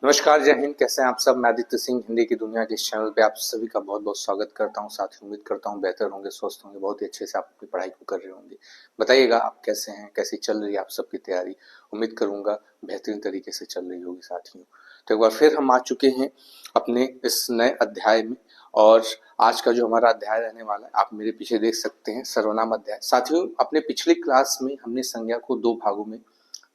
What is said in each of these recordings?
नमस्कार, जय हिंद। कैसे हैं आप सब। मैं आदित्य सिंह हिंदी की दुनिया के इस चैनल पे आप सभी का बहुत बहुत स्वागत करता हूं। साथ ही उम्मीद करता हूं बेहतर होंगे, स्वस्थ होंगे, बहुत ही अच्छे से आप अपनी पढ़ाई को कर रहे होंगे। बताइएगा आप कैसे हैं, कैसी चल रही है आप सबकी तैयारी। उम्मीद करूंगा बेहतरीन तरीके से चल रही होगी साथियों। तो एक बार फिर हम आ चुके हैं अपने इस नए अध्याय में। और आज का जो हमारा अध्याय रहने वाला है आप मेरे पीछे देख सकते हैं, सर्वनाम अध्याय। साथियों, अपने पिछली क्लास में हमने संज्ञा को दो भागों में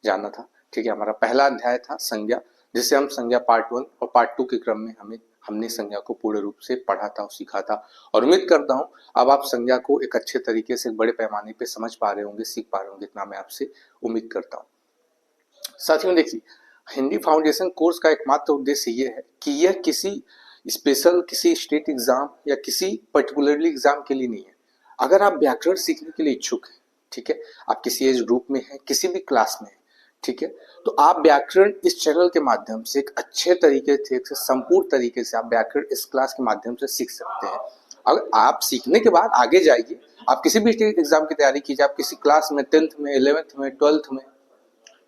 जाना था। ठीक है, हमारा पहला अध्याय था संज्ञा, जिसे हम संज्ञा पार्ट 1 और पार्ट 2 के क्रम में हमने संज्ञा को पूर्ण रूप से पढ़ा था और सीखा था। और उम्मीद करता हूं अब आप संज्ञा को एक अच्छे तरीके से बड़े पैमाने पे समझ पा रहे होंगे, सीख पा रहे होंगे, इतना मैं आपसे उम्मीद करता हूं। साथियों देखिए, हिंदी फाउंडेशन कोर्स का एकमात्र उद्देश्य ये है कि यह किसी स्पेशल, किसी स्टेट एग्जाम या किसी पर्टिकुलरली एग्जाम के लिए नहीं है। अगर आप व्याकरण सीखने के लिए इच्छुक हैं, ठीक है, आप किसी एज ग्रुप में हैं, किसी भी क्लास में हैं, ठीक है, तो आप व्याकरण इस चैनल के माध्यम से एक अच्छे तरीके से, एक संपूर्ण तरीके से आप व्याकरण इस क्लास के माध्यम से सीख सकते हैं। अगर आप सीखने के बाद आगे जाइए, आप किसी भी एग्जाम की तैयारी कीजिए, आप किसी क्लास में 10th में, 11th में, 12th में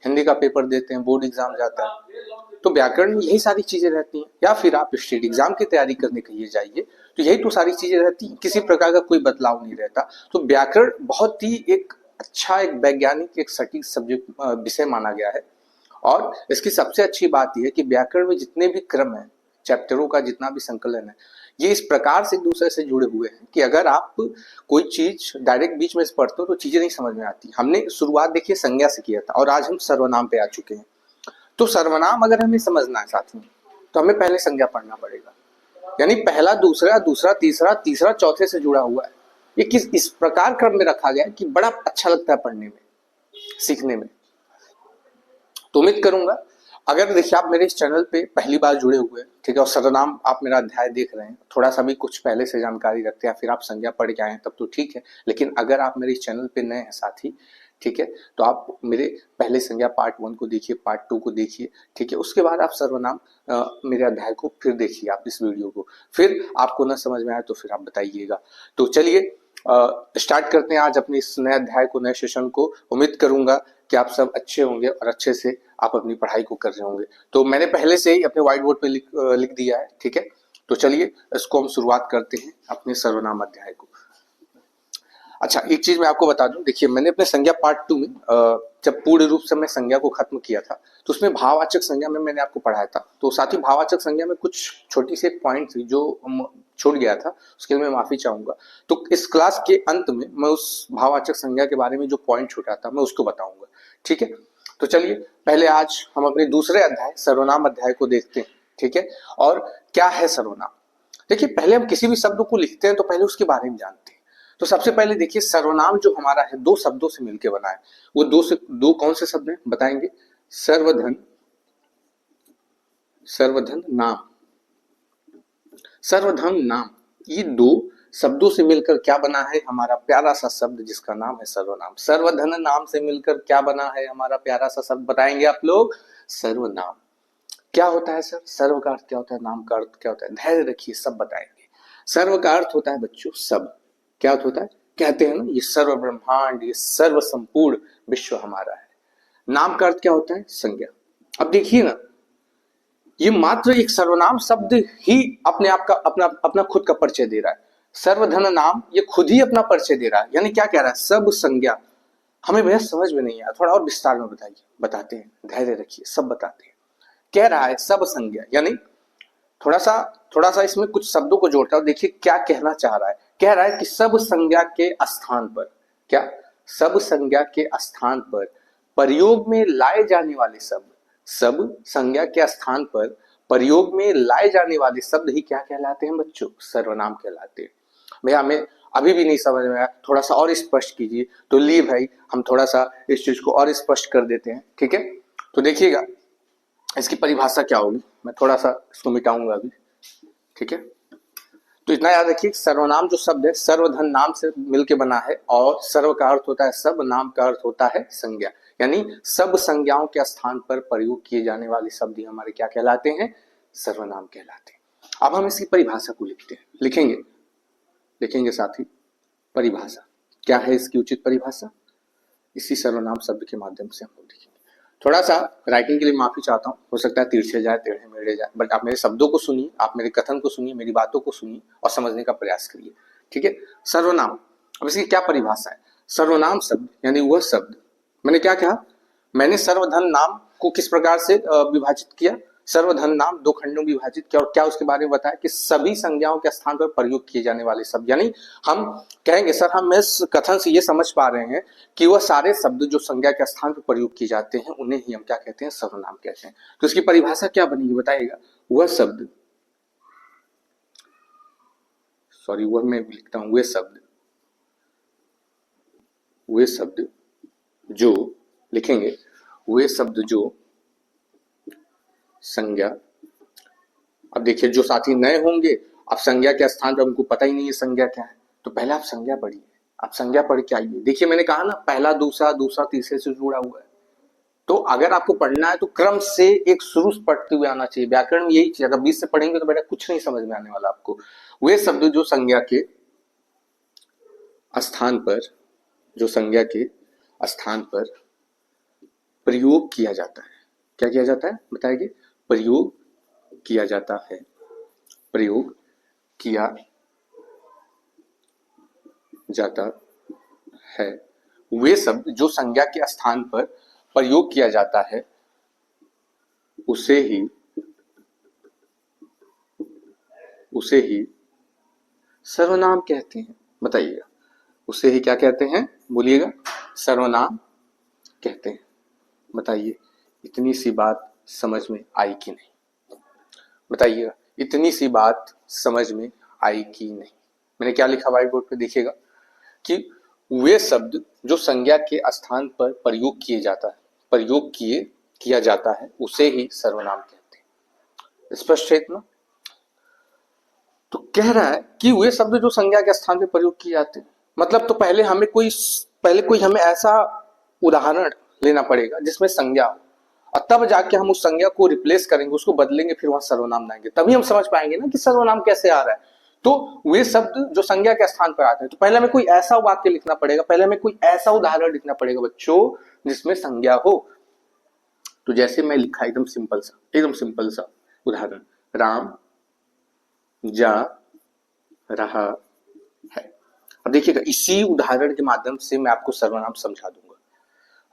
हिंदी का पेपर देते हैं, बोर्ड एग्जाम जाता है, तो व्याकरण में यही सारी चीजें रहती हैं। या फिर आप स्टेट एग्जाम की तैयारी करने के लिए जाइए, तो यही तो सारी चीजें रहती हैं, किसी प्रकार का कोई बदलाव नहीं रहता। तो व्याकरण बहुत ही एक अच्छा, एक वैज्ञानिक, एक सटीक सब्जेक्ट विषय माना गया है। और इसकी सबसे अच्छी बात यह है कि व्याकरण में जितने भी क्रम है, चैप्टरों का जितना भी संकलन है, ये इस प्रकार से एक दूसरे से जुड़े हुए हैं कि अगर आप कोई चीज डायरेक्ट बीच में पढ़ते हो तो चीजें नहीं समझ में आती। हमने शुरुआत देखिए संज्ञा से किया था और आज हम सर्वनाम पे आ चुके हैं। तो सर्वनाम अगर हमें समझना है साथ में, तो हमें पहले संज्ञा पढ़ना पड़ेगा। यानी पहला, दूसरा, दूसरा, तीसरा, तीसरा चौथे से जुड़ा हुआ है। ये किस इस प्रकार क्रम में रखा गया है कि बड़ा अच्छा लगता है पढ़ने में, सीखने में। तो उम्मीद करूंगा, अगर देखिए आप मेरे इस चैनल पे पहली बार जुड़े हुए हैं, ठीक है, और सर्वनाम आप मेरा अध्याय देख रहे हैं, थोड़ा सा भी कुछ पहले से जानकारी रखते हैं, फिर आप संज्ञा पढ़ के आए हैं तब तो ठीक है। लेकिन अगर आप मेरे इस चैनल पे नए हैं साथी, ठीक है, तो आप मेरे पहले संज्ञा पार्ट 1 को देखिए, पार्ट 2 को देखिए, ठीक है, उसके बाद आप सर्वनाम मेरे अध्याय को फिर देखिए, आप इस वीडियो को। फिर आपको ना समझ में आए तो फिर आप बताइएगा। तो चलिए स्टार्ट करते हैं आज अपने इस नए अध्याय को, नए सेशन को। उम्मीद करूंगा कि आप सब अच्छे होंगे और अच्छे से आप अपनी पढ़ाई को कर रहे होंगे। तो मैंने पहले से ही अपने व्हाइट बोर्ड पे लिख दिया है, ठीक है। तो चलिए इसको हम शुरुआत करते हैं अपने सर्वनाम अध्याय को। अच्छा, एक चीज मैं आपको बता दूं, देखिए मैंने अपने संज्ञा पार्ट 2 में जब पूर्ण रूप से मैं संज्ञा को खत्म किया था, तो उसमें भाववाचक संज्ञा में मैंने आपको पढ़ाया था। तो साथ ही भाववाचक संज्ञा में कुछ छोटी सी एक पॉइंट थी जो छूट गया था, उसके लिए मैं माफी चाहूंगा। तो इस क्लास के अंत में मैं उस भाववाचक संज्ञा के बारे में जो पॉइंट छूटा था मैं उसको बताऊंगा, ठीक है। तो चलिए पहले आज हम अपने दूसरे अध्याय, सर्वनाम अध्याय को देखते हैं, ठीक है। और क्या है सर्वनाम। देखिए, पहले हम किसी भी शब्द को लिखते हैं तो पहले उसके बारे में जानते हैं। तो सबसे पहले देखिए, सर्वनाम जो हमारा है दो शब्दों से मिलकर बना है। वो दो कौन से शब्द हैं बताएंगे। सर्वधन, सर्वधन नाम, सर्वधन नाम, ये दो शब्दों से मिलकर क्या बना है हमारा प्यारा सा शब्द जिसका नाम है सर्वनाम। सर्वधन नाम से मिलकर क्या बना है हमारा प्यारा सा शब्द, बताएंगे आप लोग। सर्वनाम। क्या होता है सर, सर्व का अर्थ क्या होता है, नाम का अर्थ क्या होता है, धैर्य रखिए सब बताएंगे। सर्व का अर्थ होता है बच्चों सब। क्या अर्थ होता है, कहते हैं ना ये सर्व ब्रह्मांड, ये सर्व संपूर्ण विश्व हमारा है। नाम का अर्थ क्या होता है, संज्ञा। अब देखिए ना, ये मात्र एक सर्वनाम शब्द ही अपने आप का अपना अपना खुद का परिचय दे रहा है। सर्वधन नाम ये खुद ही अपना परिचय दे रहा है, यानी क्या कह रहा है, सब संज्ञा। हमें भैया समझ में नहीं आया, थोड़ा और विस्तार में बताइए। बताते हैं, धैर्य रखिए सब बताते हैं। कह रहा है सब संज्ञा, यानी थोड़ा सा इसमें कुछ शब्दों को जोड़ता हूं, देखिए क्या कहना चाह रहा है। कह रहा है कि सब संज्ञा के स्थान पर, क्या, सब संज्ञा के स्थान पर प्रयोग में लाए जाने वाले शब्द, सब संज्ञा के स्थान पर प्रयोग में लाए जाने वाले शब्द ही क्या कहलाते हैं बच्चों, सर्वनाम कहलाते हैं। भैया हमें अभी भी नहीं समझ में आया, थोड़ा सा और स्पष्ट कीजिए। तो ली भाई, हम थोड़ा सा इस चीज को और स्पष्ट कर देते हैं, ठीक है। तो देखिएगा इसकी परिभाषा क्या होगी, मैं थोड़ा सा इसको मिटाऊंगा अभी, ठीक है। तो इतना याद रखिए, सर्वनाम जो शब्द है सर्वधन नाम से मिलके बना है, और सर्व का अर्थ होता है सब, नाम का अर्थ होता है संज्ञा। यानी सब संज्ञाओं के स्थान पर प्रयोग किए जाने वाले शब्द ही हमारे क्या कहलाते हैं, सर्वनाम कहलाते हैं। अब हम इसकी परिभाषा को लिखते हैं, लिखेंगे साथी। परिभाषा क्या है, इसकी उचित परिभाषा इसी सर्वनाम शब्द के माध्यम से हम लोग लिखेंगे। थोड़ा सा राइटिंग के लिए माफी चाहता हूँ, हो सकता है तिरछे जाए, टेढ़े मेढ़े जाए, बट आप मेरे शब्दों को सुनिए, आप मेरे कथन को सुनिए, मेरी बातों को सुनिए और समझने का प्रयास करिए। ठीक है। सर्वनाम, अब इसकी क्या परिभाषा है? सर्वनाम शब्द यानी वह शब्द, मैंने क्या कहा, मैंने सर्वधन नाम को किस प्रकार से विभाजित किया, सर्वधन नाम दो खंडों में विभाजित किया, और क्या उसके बारे में बताया कि सभी संज्ञाओं के स्थान पर प्रयोग किए जाने वाले शब्द, यानी हम कहेंगे सर हम इस कथन से ये समझ पा रहे हैं कि वह सारे शब्द जो संज्ञा के स्थान पर प्रयोग किए जाते हैं उन्हें ही हम क्या कहते हैं, सर्वनाम कहते हैं। तो इसकी परिभाषा क्या बनेगी बताइएगा? वह शब्द, सॉरी वह मैं लिखता हूं, वे शब्द जो लिखेंगे, वे शब्द जो संज्ञा, अब देखिए जो साथी नए होंगे, अब संज्ञा के स्थान पर उनको पता ही नहीं है संज्ञा क्या है, तो पहले आप संज्ञा पढ़िए, आप संज्ञा पढ़ के आइए। देखिए मैंने कहा ना, पहला दूसरा, दूसरा तीसरे से जुड़ा हुआ है, तो अगर आपको पढ़ना है तो क्रम से एक शुरू से पढ़ते हुए आना चाहिए। व्याकरण में यही चीज, अगर बीच से पढ़ेंगे तो बेटा कुछ नहीं समझ में आने वाला आपको। वे शब्द जो संज्ञा के स्थान पर, जो संज्ञा के स्थान पर प्रयोग किया जाता है, क्या किया जाता है बताइए? प्रयोग किया जाता है, प्रयोग किया जाता है, वे शब्द जो संज्ञा के स्थान पर प्रयोग किया जाता है उसे ही सर्वनाम कहते हैं। बताइएगा, उसे ही क्या कहते हैं? बोलिएगा, सर्वनाम कहते हैं। बताइए, इतनी सी बात समझ में आई कि नहीं? बताइएगा, इतनी सी बात समझ में आई कि नहीं? मैंने क्या लिखा व्हाइट बोर्ड पे, देखिएगा कि वे शब्द जो संज्ञा के स्थान पर प्रयोग किया जाता है उसे ही सर्वनाम कहते हैं। स्पष्ट है इतना? तो कह रहा है कि वे शब्द जो संज्ञा के स्थान पर प्रयोग किए जाते हैं, मतलब तो पहले कोई हमें ऐसा उदाहरण लेना पड़ेगा जिसमें संज्ञा हो, और तब जाके हम उस संज्ञा को रिप्लेस करेंगे, उसको बदलेंगे, फिर वहां सर्वनाम लाएंगे, तभी हम समझ पाएंगे ना कि सर्वनाम कैसे आ रहा है। तो वे शब्द जो संज्ञा के स्थान पर आते हैं, तो पहले हमें कोई ऐसा वाक्य लिखना पड़ेगा, पहले हमें कोई ऐसा उदाहरण लिखना पड़ेगा बच्चों जिसमें संज्ञा हो। तो जैसे मैं लिखा एकदम सिंपल सा उदाहरण, राम जा रहा है। अब देखिएगा, इसी उदाहरण के माध्यम से मैं आपको सर्वनाम समझा दूंगा।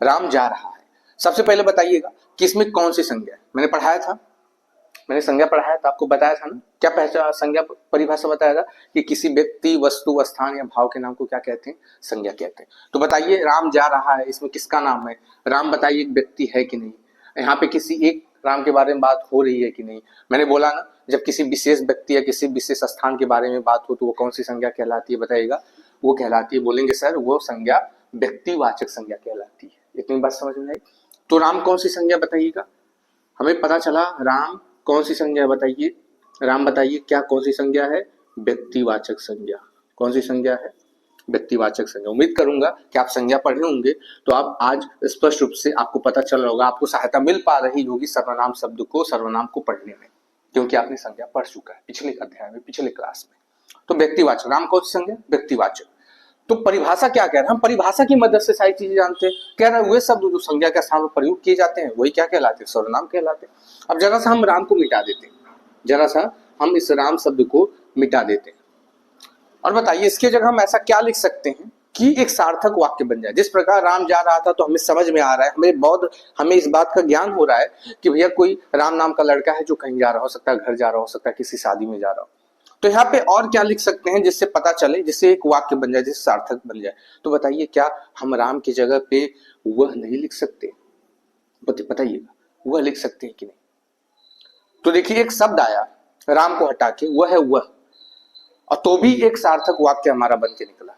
राम जा रहा है, सबसे पहले बताइएगा कि इसमें कौन सी संज्ञा है? मैंने संज्ञा पढ़ाया था, आपको बताया था ना, क्या पहचान संज्ञा परिभाषा बताया था कि किसी व्यक्ति, वस्तु, स्थान या भाव के नाम को क्या कहते हैं? संज्ञा कहते हैं। तो बताइए, राम जा रहा है, इसमें किसका नाम है? राम बताइए एक व्यक्ति है कि नहीं? यहाँ पे किसी एक राम के बारे में बात हो रही है कि नहीं? मैंने बोला ना, जब किसी विशेष व्यक्ति या किसी विशेष स्थान के बारे में बात हो तो वो कौन सी संज्ञा कहलाती है? बताइएगा, वो कहलाती है, बोलेंगे सर वो संज्ञा व्यक्तिवाचक संज्ञा कहलाती है। इतनी बात समझ में आई? तो राम कौन सी संज्ञा बताइएगा? हमें पता चला राम कौन सी संज्ञा है, बताइए। राम बताइए क्या कौन सी संज्ञा है? व्यक्तिवाचक संज्ञा। कौन सी संज्ञा है? व्यक्तिवाचक संज्ञा। उम्मीद करूंगा कि आप संज्ञा पढ़े होंगे तो आप आज स्पष्ट रूप से आपको पता चल रहा होगा, आपको सहायता मिल पा रही होगी सर्वनाम शब्द को, सर्वनाम को पढ़ने में, क्योंकि आपने संज्ञा पढ़ चुका है पिछले अध्याय में, पिछले क्लास में। तो व्यक्तिवाचक, राम कौन सी संज्ञा? व्यक्तिवाचक। तो परिभाषा क्या कह रहे हैं? हम परिभाषा की मदद से सारी चीजें जानते हैं। कह रहे हैं वे शब्द जो संज्ञा के स्थान पर प्रयोग किए जाते हैं वही क्या कहलाते हैं? सर्वनाम कहलाते हैं। अब जरा सा हम राम को मिटा देते हैं, जरा सा हम इस राम शब्द को मिटा देते हैं, और बताइए इसके जगह हम ऐसा क्या लिख सकते हैं कि एक सार्थक वाक्य बन जाए। जिस प्रकार राम जा रहा था तो हमें समझ में आ रहा है, हमें इस बात का ज्ञान हो रहा है कि भैया कोई राम नाम का लड़का है जो कहीं जा रहा हो सकता है, घर जा रहा हो सकता है, किसी शादी में जा रहा हो। तो यहाँ पे और क्या लिख सकते हैं जिससे पता चले, जिससे एक वाक्य बन जाए, जिससे सार्थक बन जाए? तो बताइए, क्या हम राम की जगह पे वह नहीं लिख सकते? बताइएगा, वह लिख सकते हैं कि नहीं? तो देखिए, एक शब्द आया राम को हटा के, वह है वह, और तो भी एक सार्थक वाक्य हमारा बन के निकला।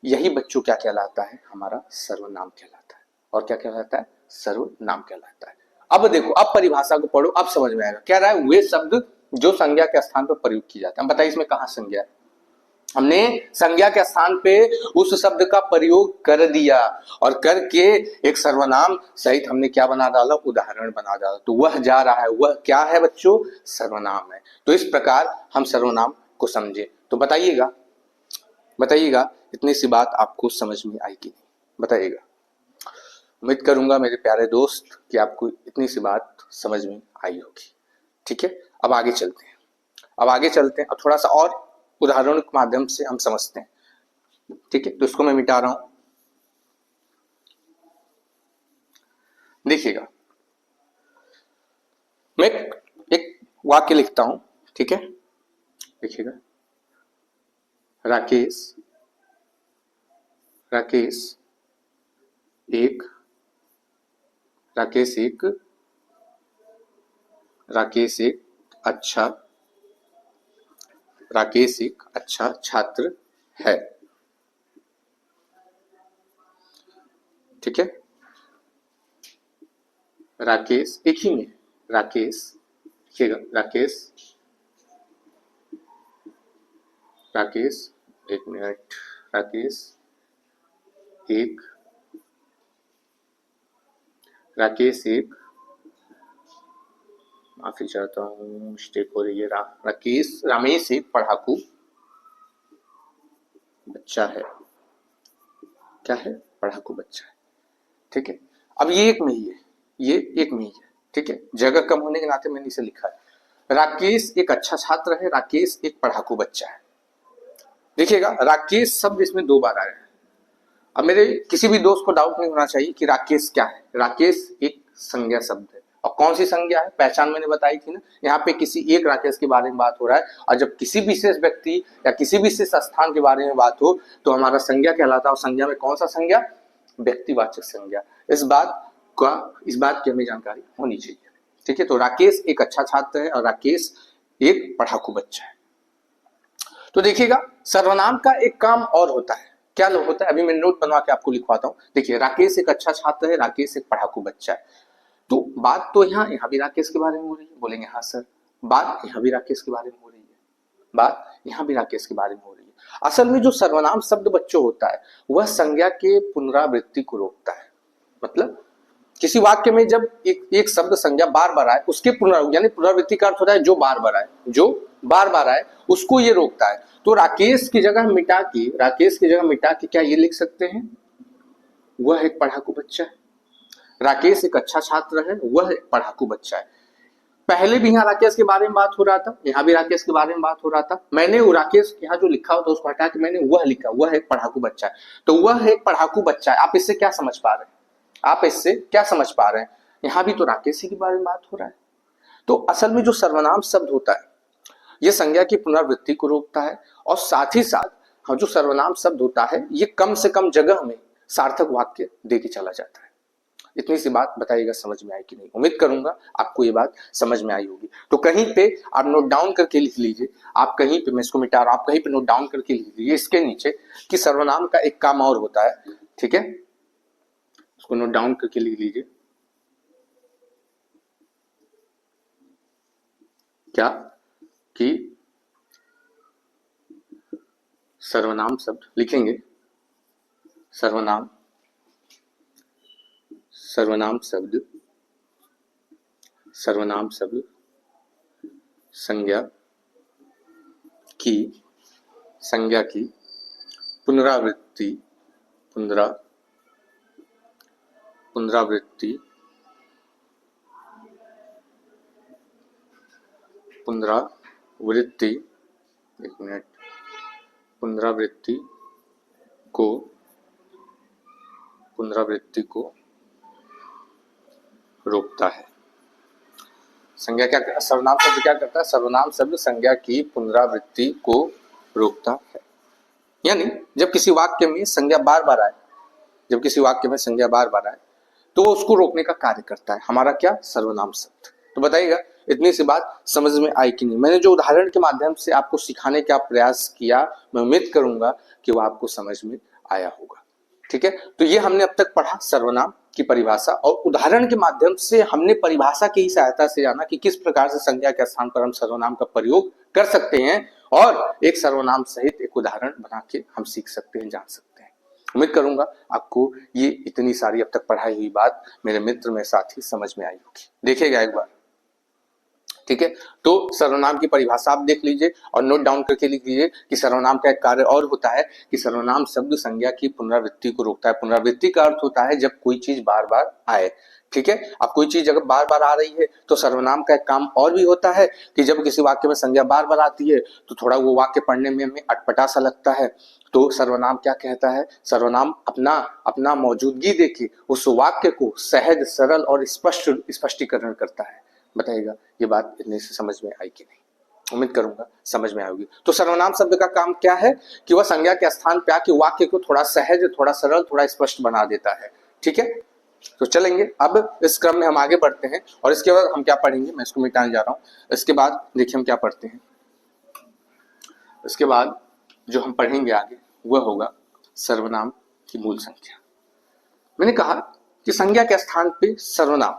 यही बच्चों क्या कहलाता है? हमारा सर्वनाम कहलाता है। और क्या कहलाता है? सर्वनाम कहलाता है। अब देखो, अब परिभाषा को पढ़ो, अब समझ में आएगा। क्या रहा है? वे शब्द जो संज्ञा के स्थान पर प्रयोग किए जाते हैं। बताइए इसमें कहां संज्ञा है? हमने संज्ञा के स्थान पे उस शब्द का प्रयोग कर दिया, और करके एक सर्वनाम सहित हमने क्या बना डाला? उदाहरण बना डाला। तो वह जा रहा है, वह क्या है बच्चों? सर्वनाम है। तो इस प्रकार हम सर्वनाम को समझे। तो बताइएगा, इतनी सी बात आपको समझ में आई कि नहीं? बताइएगा। उम्मीद करूंगा मेरे प्यारे दोस्त कि आपको इतनी सी बात समझ में आई होगी। ठीक है, अब आगे चलते हैं। अब आगे चलते हैं और थोड़ा सा और उदाहरणों के माध्यम से हम समझते हैं। ठीक है, तो इसको मैं मिटा रहा हूं। देखिएगा, मैं एक वाक्य लिखता हूं। ठीक है, देखिएगा, राकेश राकेश एक राकेश एक राकेश एक अच्छा राकेश एक अच्छा छात्र है। ठीक है, राकेश एक ही में, राकेश देखिएगा, राकेश एक मिनट, राकेश एक माफी चाहता हूँ, मिस्टेक हो रही है। रमेश एक पढ़ाकू बच्चा है। क्या है? पढ़ाकू बच्चा है। ठीक है, अब ये एक में ही है, ये एक में ही है। ठीक है, जगह कम होने के नाते मैंने इसे लिखा है। राकेश एक अच्छा छात्र है, राकेश एक पढ़ाकू बच्चा है। देखिएगा, राकेश शब्द इसमें 2 बार आया है। अब मेरे किसी भी दोस्त को डाउट नहीं होना चाहिए कि राकेश क्या है। राकेश एक संज्ञा शब्द है। और कौन सी संज्ञा है? पहचान मैंने बताई थी ना, यहाँ पे किसी एक राकेश के बारे में बात हो रहा है। और जब किसी विशेष व्यक्ति या किसी विशेष स्थान के बारे में बात हो तो हमारा संज्ञा कहलाता है। और संज्ञा में कौन सा संज्ञा? व्यक्तिवाचक संज्ञा। इस बात की हमें जानकारी होनी चाहिए। ठीक है, तो राकेश एक अच्छा छात्र है और राकेश एक पढ़ाकू बच्चा है। तो देखिएगा, सर्वनाम का एक काम और होता है। क्या होता है? अभी मैं नोट बनवा के आपको लिखवाता हूं। देखिए, राकेश एक अच्छा छात्र है, राकेश एक पढ़ाकू बच्चा है। तो बात तो यहाँ भी राकेश के बारे में हो रही है। बोलेंगे हाँ सर, बात यहाँ भी राकेश के बारे में हो रही है, बात यहाँ भी राकेश के बारे में हो रही है। असल में जो सर्वनाम शब्द बच्चों होता है वह संज्ञा के पुनरावृत्ति को रोकता है। मतलब किसी वाक्य में जब एक शब्द संज्ञा बार बार आए, उसके पुनरावृत्ति यानी पुनरावृत्ति का अर्थ होता है जो बार बार आए उसको ये रोकता है। तो राकेश की जगह मिटा के क्या ये लिख सकते हैं? वह एक पढ़ाकू बच्चा है। राकेश एक अच्छा छात्र है, वह एक पढ़ाकू बच्चा है। पहले भी यहाँ राकेश के बारे में बात हो रहा था, यहाँ भी राकेश के बारे में बात हो रहा था। मैंने वो राकेश यहाँ जो लिखा होता उसको हटा के मैंने वह लिखा, वह एक पढ़ाकू बच्चा है। तो वह एक पढ़ाकू बच्चा है। आप इससे क्या समझ पा रहे हैं? यहाँ भी तो राकेश ही के बारे में बात हो रहा है। तो असल में जो सर्वनाम शब्द होता है यह संज्ञा की पुनरावृत्ति को रोकता है। और साथ ही साथ जो सर्वनाम शब्द होता है ये कम से कम जगह में सार्थक वाक्य दे के चला जाता है। इतनी सी बात बताइएगा समझ में आई कि नहीं? उम्मीद करूंगा आपको ये बात समझ में आई होगी। तो कहीं पे आप नोट डाउन करके लिख लीजिए। आप कहीं पे, मैं इसको मिटा रहा हूं, आप कहीं पे नोट डाउन करके लिख लीजिए इसके नीचे कि सर्वनाम का एक काम और होता है। ठीक है, उसको नोट डाउन करके लिख लीजिए। क्या? कि सर्वनाम शब्द लिखेंगे, सर्वनाम शब्द संज्ञा की पुनरावृत्ति एक मिनट, पुनरावृत्ति को रोकता है। संज्ञा क्या, सर्वनाम शब्द क्या करता है? सर्वनाम शब्द संज्ञा की पुनरावृत्ति को रोकता है। यानी जब किसी वाक्य में संज्ञा बार बार आए, तो वो उसको रोकने का कार्य करता है। हमारा क्या? सर्वनाम शब्द। तो बताइएगा इतनी सी बात समझ में आई कि नहीं? मैंने जो उदाहरण के माध्यम से आपको सिखाने का प्रयास किया, मैं उम्मीद करूंगा कि वो आपको समझ में आया होगा। ठीक है, तो ये हमने अब तक पढ़ा सर्वनाम की परिभाषा, और उदाहरण के माध्यम से हमने परिभाषा की सहायता से जाना कि किस प्रकार से संज्ञा के स्थान पर हम सर्वनाम का प्रयोग कर सकते हैं, और एक सर्वनाम सहित एक उदाहरण बना के हम सीख सकते हैं, जान सकते हैं। उम्मीद करूंगा आपको ये इतनी सारी अब तक पढ़ाई हुई बात मेरे मित्र, मेरे साथी समझ में आई होगी। देखिएगा एक बार, ठीक है। तो सर्वनाम की परिभाषा आप देख लीजिए और नोट डाउन करके लिख लीजिए कि सर्वनाम का एक कार्य और होता है कि सर्वनाम शब्द संज्ञा की पुनरावृत्ति को रोकता है। पुनरावृत्ति का अर्थ होता है जब कोई चीज बार बार आए, ठीक है। अब कोई चीज अगर बार बार आ रही है तो सर्वनाम का एक काम और भी होता है कि जब किसी वाक्य में संज्ञा बार बार आती है तो थोड़ा वो वाक्य पढ़ने में हमें अटपटा सा लगता है, तो सर्वनाम क्या कहता है, सर्वनाम अपना अपना मौजूदगी देके उस वाक्य को सहज, सरल और स्पष्टीकरण करता है। बताइएगा ये बात इतने से समझ में आई कि नहीं? उम्मीद करूंगा समझ में आएगी। तो सर्वनाम शब्द का काम क्या है कि वह संज्ञा के स्थान पे आके वाक्य को थोड़ा सहज, थोड़ा सरल, थोड़ा स्पष्ट बना देता है, ठीक है। तो चलेंगे अब इस क्रम में हम आगे बढ़ते हैं और इसके बाद हम क्या पढ़ेंगे, मैं इसको मिटाने जा रहा हूं। इसके बाद देखिए हम क्या पढ़ते हैं। इसके बाद जो हम पढ़ेंगे आगे वह होगा सर्वनाम की मूल संख्या। मैंने कहा कि संज्ञा के स्थान पे सर्वनाम,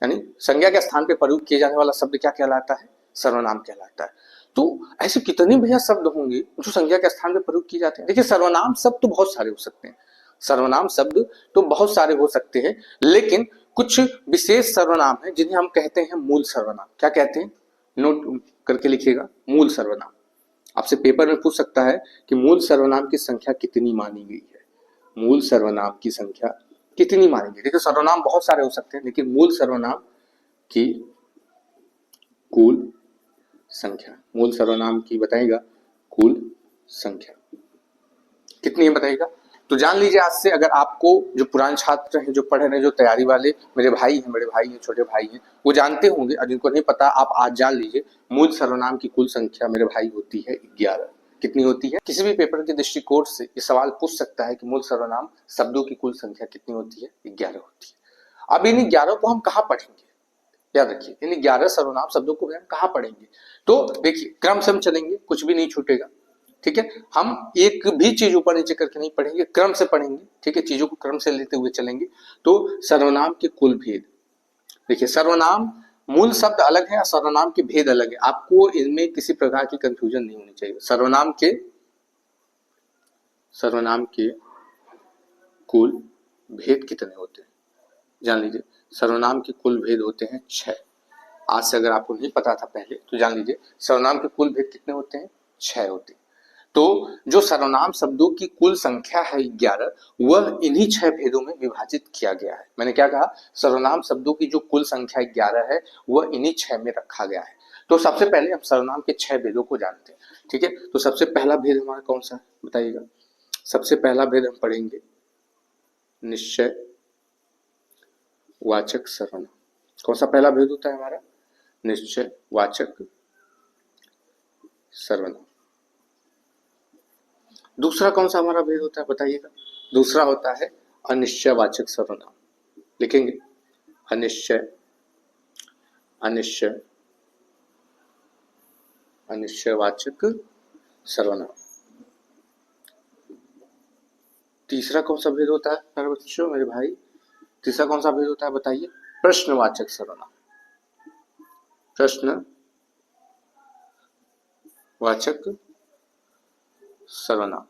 यानी संज्ञा के स्थान पे प्रयोग किए जाने वाला शब्द क्या कहलाता है, सर्वनाम कहलाता है। तो ऐसे कितने भैया शब्द होंगे जो संज्ञा के स्थान पे प्रयोग किए जाते हैं। देखिए सर्वनाम शब्द तो बहुत सारे हो सकते हैं, सर्वनाम शब्द तो बहुत सारे हो सकते हैं, लेकिन कुछ विशेष सर्वनाम है जिन्हें हम कहते हैं मूल सर्वनाम। क्या कहते हैं, नोट करके लिखिएगा, मूल सर्वनाम। आपसे पेपर में पूछ सकता है कि मूल सर्वनाम की संख्या कितनी मानी गई है, मूल सर्वनाम की संख्या कितनी मानी गई। देखिए सर्वनाम बहुत सारे हो सकते हैं, लेकिन मूल सर्वनाम की कुल संख्या, मूल सर्वनाम की बताइएगा कुल संख्या कितनी है बताइएगा। तो जान लीजिए आज से, अगर आपको जो पुराने छात्र हैं, जो पढ़ रहे हैं, जो तैयारी वाले मेरे भाई हैं, छोटे भाई हैं, वो जानते होंगे, और जिनको नहीं पता आप आज जान लीजिए, मूल सर्वनाम की कुल संख्या मेरे भाई होती है 11। कितनी होती है? किसी भी पेपर के दृष्टिकोण से ये सवाल पूछ सकता है कि मूल सर्वनाम शब्दों की कुल संख्या कितनी होती है, 11 होती है। अब इन 11 को हम कहाँ पढ़ेंगे, याद रखिए, इन 11 सर्वनाम शब्दों को हम कहाँ पढ़ेंगे। तो देखिए क्रम से हम चलेंगे, कुछ भी नहीं छूटेगा, ठीक है। हम एक भी चीज ऊपर नीचे करके नहीं पढ़ेंगे, क्रम से पढ़ेंगे, ठीक है, चीजों को क्रम से लेते हुए चलेंगे। तो सर्वनाम के कुल भेद, देखिए सर्वनाम मूल शब्द अलग है और सर्वनाम के भेद अलग है, आपको इनमें किसी प्रकार की कंफ्यूजन नहीं होनी चाहिए। सर्वनाम के कुल भेद कितने होते हैं जान लीजिए। सर्वनाम के कुल भेद होते हैं 6। आज से अगर आपको नहीं पता था पहले तो जान लीजिए सर्वनाम के कुल भेद कितने होते हैं, 6 होते हैं। तो जो सर्वनाम शब्दों की कुल संख्या है 11, वह इन्हीं 6 भेदों में विभाजित किया गया है। मैंने क्या कहा, सर्वनाम शब्दों की जो कुल संख्या 11 है वह इन्हीं 6 में रखा गया है। तो सबसे पहले हम सर्वनाम के 6 भेदों को जानते हैं, ठीक है। तो सबसे पहला भेद हमारा कौन सा है बताइएगा। सबसे पहला भेद हम पढ़ेंगे निश्चय वाचक सर्वनाम। कौन सा पहला भेद होता है हमारा, निश्चय वाचक सर्वनाम। दूसरा कौन सा हमारा भेद होता है बताइएगा, दूसरा होता है अनिश्चयवाचक सर्वनाम। लिखेंगे अनिश्चयवाचक सर्वनाम। तीसरा कौन सा भेद होता है मेरे बच्चों, मेरे भाई, तीसरा कौन सा भेद होता है बताइए, प्रश्नवाचक सर्वनाम। प्रश्नवाचक सर्वनाम,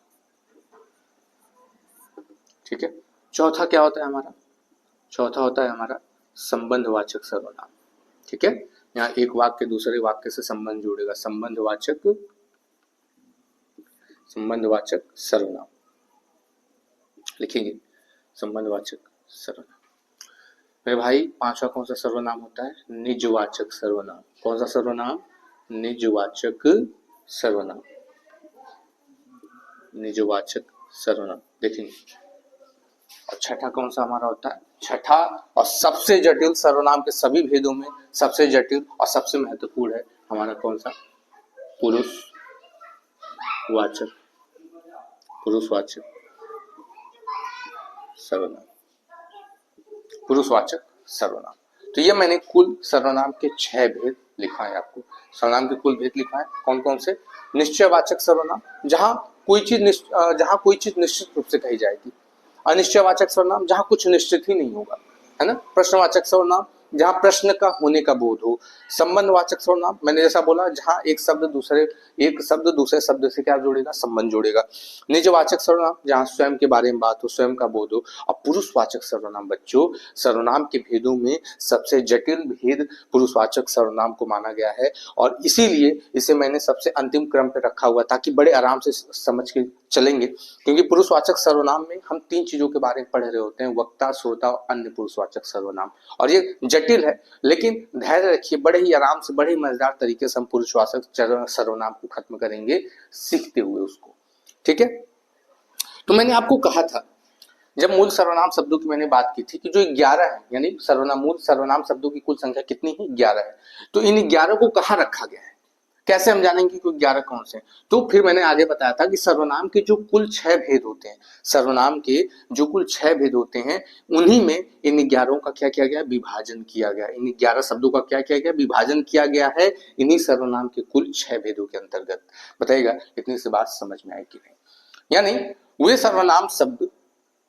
ठीक है। चौथा क्या होता है हमारा, चौथा होता है हमारा संबंधवाचक सर्वनाम, ठीक है। यहाँ एक वाक्य दूसरे वाक्य से संबंध जोड़ेगा, संबंधवाचक सर्वनाम लिखेंगे, संबंधवाचक सर्वनाम। मेरे भाई पांचवा कौन सा सर्वनाम होता है, निजवाचक सर्वनाम। कौन सा सर्वनाम, निजवाचक सर्वनाम, निजवाचक सर्वनाम देखेंगे। और छठा कौन सा हमारा होता है, छठा और सबसे जटिल, सर्वनाम के सभी भेदों में सबसे जटिल और सबसे महत्वपूर्ण है हमारा कौन सा, पुरुषवाचक सर्वनाम, पुरुषवाचक सर्वनाम। तो ये मैंने कुल सर्वनाम के 6 भेद लिखा है आपको, सर्वनाम के कुल भेद लिखा है। कौन कौन से, निश्चयवाचक सर्वनाम, जहां कोई चीज निश्चित रूप से कही जाएगी। अनिश्चयवाचक सर्वनाम, जहां कुछ निश्चित ही नहीं होगा, है ना। प्रश्नवाचक सर्वनाम, जहाँ प्रश्न का होने का बोध हो। संबंधवाचक सर्वनाम मैंने जैसा बोला, जहाँ एक शब्द दूसरे शब्द से क्या जोड़ेगा, संबंध जोड़ेगा। निजवाचक सर्वनाम जहाँ स्वयं के बारे में बात हो, स्वयं का बोध हो। और पुरुषवाचक सर्वनाम बच्चों, सर्वनाम के भेदों में सबसे जटिल भेद पुरुषवाचक सर्वनाम को माना गया है, और इसीलिए इसे मैंने सबसे अंतिम क्रम पे रखा हुआ ताकि बड़े आराम से समझ के चलेंगे। क्योंकि पुरुषवाचक सर्वनाम में हम 3 चीजों के बारे में पढ़ रहे होते हैं, वक्ता, श्रोता और अन्य पुरुषवाचक सर्वनाम, और ये जटिल है, लेकिन धैर्य रखिए, बड़े ही आराम से, बड़े ही मजेदार तरीके से हम पुरुषवाचक सर्वनाम को खत्म करेंगे सीखते हुए उसको। ठीक है, तो मैंने आपको कहा था जब मूल सर्वनाम शब्दों की मैंने बात की थी कि जो 11 है, यानी मूल सर्वनाम शब्दों की कुल संख्या कितनी है, 11 है। तो इन 11 को कहाँ रखा गया है, कैसे हम जानेंगे कि 11 कौन से हैं? तो फिर मैंने आगे बताया था कि सर्वनाम के जो कुल 6 भेद होते हैं, सर्वनाम के जो कुल 6 भेद होते हैं, उन्हीं में इन 11 का क्या किया गया, विभाजन किया गया। इन 11 शब्दों का क्या किया गया, विभाजन किया गया है इन्हीं सर्वनाम के कुल 6 भेदों के अंतर्गत। बताइएगा इतनी सी बात समझ में आएगी नहीं? यानी वे सर्वनाम शब्द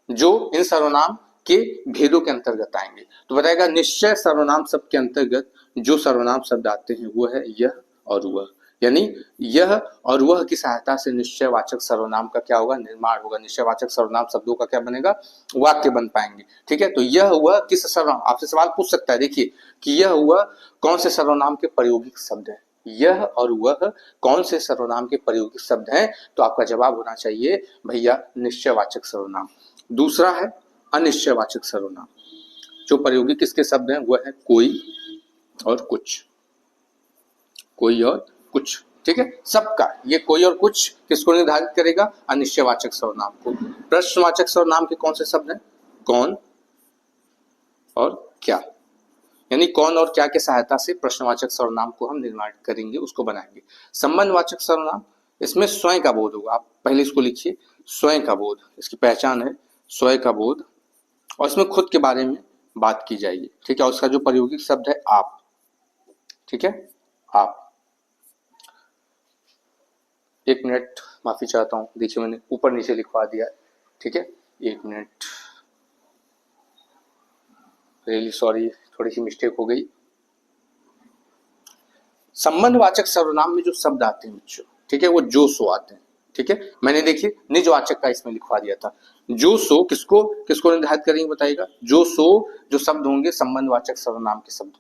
जो इन सर्वनाम के भेदों के अंतर्गत आएंगे। तो बताएगा निश्चय सर्वनाम शब्द के अंतर्गत जो सर्वनाम शब्द आते हैं वो है यह और वह, यानी यह और वह की सहायता से निश्चयवाचक सर्वनाम का क्या होगा, निर्माण होगा। निश्चयवाचक सर्वनाम शब्दों का क्या बनेगा, वाक्य बन पाएंगे। ठीक है, तो यह वह किस सर्वनाम, आपसे सवाल पूछ सकता है, देखिए कि यह वह कौन से सर्वनाम के प्रयोगिक शब्द है, यह और वह कौन से सर्वनाम के प्रयोगिक शब्द हैं? तो आपका जवाब होना चाहिए भैया निश्चयवाचक सर्वनाम। दूसरा है अनिश्चयवाचक सर्वनाम। जो प्रयोगिक किसके शब्द हैं, वह है कोई और कुछ, कोई और कुछ। ठीक है, सबका ये कोई और कुछ किसको निर्धारित करेगा, अनिश्चयवाचक सर्वनाम को। प्रश्नवाचक सर्वनाम के कौन से शब्द हैं, कौन और क्या, यानी कौन और क्या के सहायता से प्रश्नवाचक सर्वनाम को हम निर्माण करेंगे, उसको बनाएंगे। संबंधवाचक सर्वनाम, इसमें स्वयं का बोध होगा। आप पहले इसको लिखिए, स्वयं का बोध, इसकी पहचान है स्वयं का बोध, और इसमें खुद के बारे में बात की जाएगी। ठीक है, और उसका जो प्रयोगिक शब्द है आप। ठीक है, आप। एक मिनट माफी चाहता हूं, देखिए मैंने ऊपर नीचे लिखवा दिया है। ठीक है, एक मिनट, रियली सॉरी, थोड़ी सी मिस्टेक हो गई। संबंधवाचक सर्वनाम में जो शब्द आते हैं बच्चों, ठीक है, वो जो सो आते हैं। ठीक है, मैंने देखिए निजवाचक का इसमें लिखवा दिया था। जो सो किसको किसको निर्धारित करेंगे बताइएगा, जो सो जो शब्द होंगे संबंधवाचक सर्वनाम के शब्द।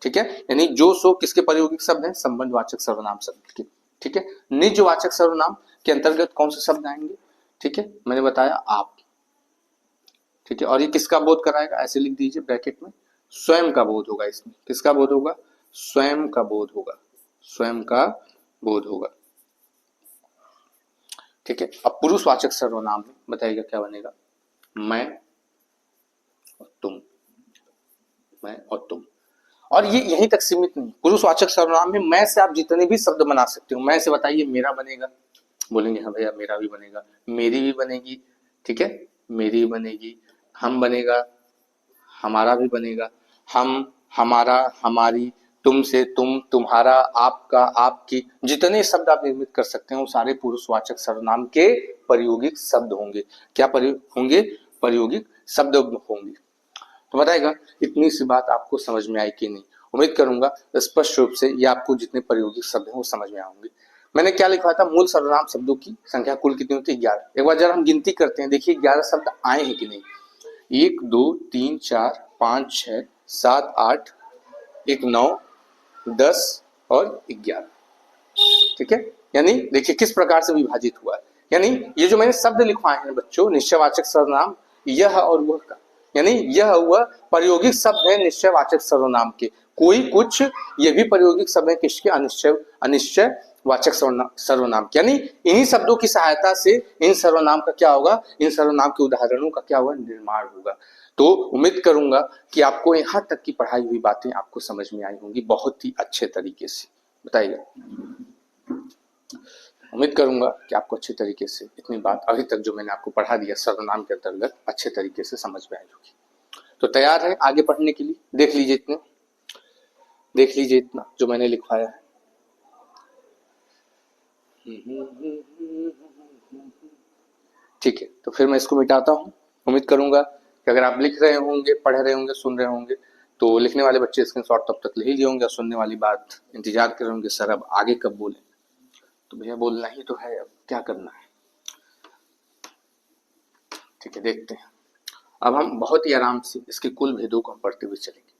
ठीक है, यानी जो सो किसके प्रयोगिक शब्द हैं, संबंधवाचक सर्वनाम शब्द के। ठीक है, निजवाचक सर्वनाम के अंतर्गत कौन से शब्द आएंगे, ठीक है, मैंने बताया आप। ठीक है, और ये किसका बोध कराएगा, ऐसे लिख दीजिए ब्रैकेट में, स्वयं का बोध होगा। इसमें किसका बोध होगा, स्वयं का बोध होगा, स्वयं का बोध होगा। ठीक है, अब पुरुषवाचक सर्वनाम में बताइएगा क्या बनेगा, मैं और तुम, मैं और तुम। और ये यहीं तक सीमित नहीं, पुरुषवाचक सर्वनाम में मैं से आप जितने भी शब्द बना सकते हो। मैं से बताइए मेरा बनेगा, बोलेंगे हाँ भैया मेरा भी बनेगा, मेरी भी बनेगी। ठीक है, मेरी भी बनेगी, हम बनेगा, हमारा भी बनेगा, हम, हमारा, हमारी, तुमसे, तुम, तुम्हारा, आपका, आपकी, जितने शब्द आप निर्मित कर सकते हैं वो सारे पुरुषवाचक सर्वनाम के प्रयोगिक शब्द होंगे। क्या होंगे, प्रयोगिक शब्द होंगे। तो बताएगा इतनी सी बात आपको समझ में आई कि नहीं। उम्मीद करूंगा स्पष्ट रूप से ये आपको जितने प्रयोगिक शब्द हैं वो समझ में आएंगे। मैंने क्या लिखा था, मूल सर्वनाम शब्दों की संख्या कुल कितनी होती है, 11। एक बार जरा हम गिनती करते हैं, देखिए 11 शब्द आए हैं कि नहीं। 1 2 3 4 5 6 7 8, 1 9 10 और 11। ठीक है, यानी देखिए किस प्रकार से विभाजित हुआ है। यानी ये जो मैंने शब्द लिखवाए हैं बच्चों, निश्चयवाचक सर्वनाम यह और वह का, यानी यह वह प्रयोगिक शब्द है निश्चयवाचक सर्वनाम के। कोई कुछ ये भी प्रयोगिक शब्द है किसके, अनिश्चय वाचक सर्वनाम, यानी इन्हीं शब्दों की सहायता से इन सर्वनाम का क्या होगा, इन सर्वनाम के उदाहरणों का क्या होगा, निर्माण होगा। तो उम्मीद करूंगा कि आपको यहाँ तक की पढ़ाई हुई बातें आपको समझ में आई होंगी बहुत ही अच्छे तरीके से। बताइए, उम्मीद करूंगा कि आपको अच्छे तरीके से इतनी बात अभी तक जो मैंने आपको पढ़ा दिया सर्वनाम के अंतर्गत अच्छे तरीके से समझ में आई होगी। तो तैयार है आगे पढ़ने के लिए, देख लीजिए इतना जो मैंने लिखवाया है। ठीक है, तो फिर मैं इसको मिटाता हूं। उम्मीद करूंगा कि अगर आप लिख रहे होंगे, पढ़ रहे होंगे, सुन रहे होंगे तो लिखने वाले बच्चे स्क्रीनशॉट तब तक ले ही लिए होंगे और सुनने वाली बात इंतजार कर रहे होंगे सर अब आगे कब बोले। तो भैया बोलना ही तो है, अब क्या करना है। ठीक है, देखते हैं। अब हम बहुत ही आराम से इसके कुल भेदों को हम पढ़ते हुए चलेंगे,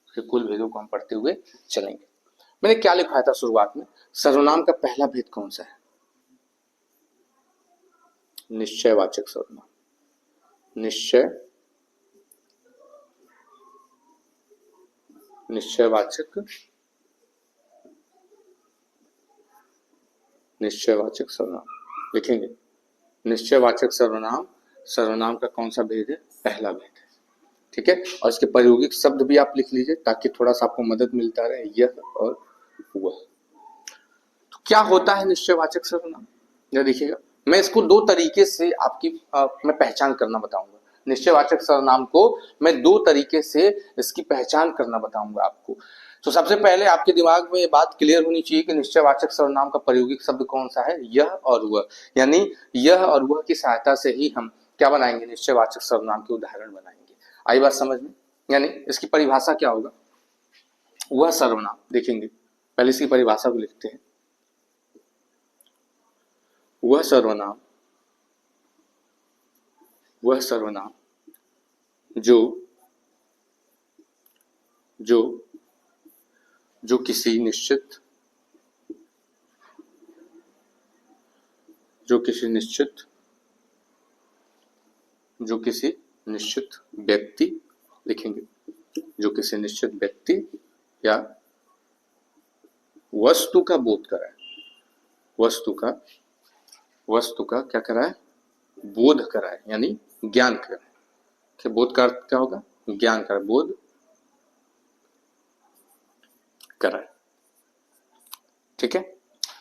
इसके कुल भेदों को हम पढ़ते हुए चलेंगे। मैंने क्या लिखा था शुरुआत में, सर्वनाम का पहला भेद कौन सा है? निश्चयवाचक सर्वनाम। निश्चयवाचक सर्वनाम लिखेंगे। निश्चयवाचक सर्वनाम का कौन सा भेद है? पहला भेद है। ठीक है, और इसके प्रायोगिक शब्द भी आप लिख लीजिए ताकि थोड़ा सा आपको मदद मिलता रहे, यह और वह। तो क्या होता है निश्चयवाचक सर्वनाम? जरा देखिएगा, मैं इसको दो तरीके से मैं पहचान करना बताऊंगा। निश्चयवाचक सर्वनाम को मैं दो तरीके से इसकी पहचान करना बताऊंगा आपको। तो सबसे पहले आपके दिमाग में ये बात क्लियर होनी चाहिए कि निश्चयवाचक सर्वनाम का प्रायोगिक शब्द कौन सा है? यह और वह। यानी यह और वह की सहायता से ही हम क्या बनाएंगे? निश्चयवाचक सर्वनाम के उदाहरण बनाएंगे। आई बात समझ में? यानी इसकी परिभाषा क्या होगा? वह सर्वनाम, देखेंगे पहले इसकी परिभाषा को लिखते हैं। वह सर्वनाम जो किसी निश्चित व्यक्ति, लिखेंगे जो किसी निश्चित व्यक्ति या वस्तु का बोध कराए। वस्तु का क्या कराए? बोध कराए, यानी ज्ञान कराए। कि बोध का अर्थ क्या होगा? ज्ञान कराए, बोध कराए। ठीक है,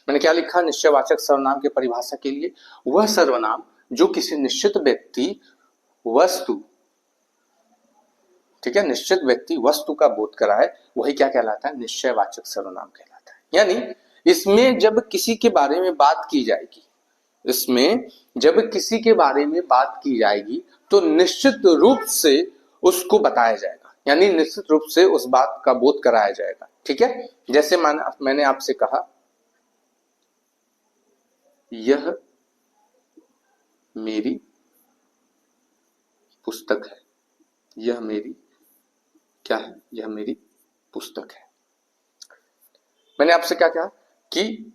मैंने क्या लिखा निश्चयवाचक सर्वनाम के परिभाषा के लिए? वह सर्वनाम जो किसी निश्चित व्यक्ति वस्तु, ठीक है, निश्चित व्यक्ति वस्तु का बोध कराए, वही क्या कहलाता है? निश्चयवाचक सर्वनाम कहलाता है। यानी इसमें जब किसी के बारे में बात की जाएगी, तो निश्चित रूप से उसको बताया जाएगा, यानी निश्चित रूप से उस बात का बोध कराया जाएगा। ठीक है, जैसे मैंने आपसे कहा यह मेरी पुस्तक है। यह मेरी क्या है? यह मेरी पुस्तक है। मैंने आपसे क्या कहा कि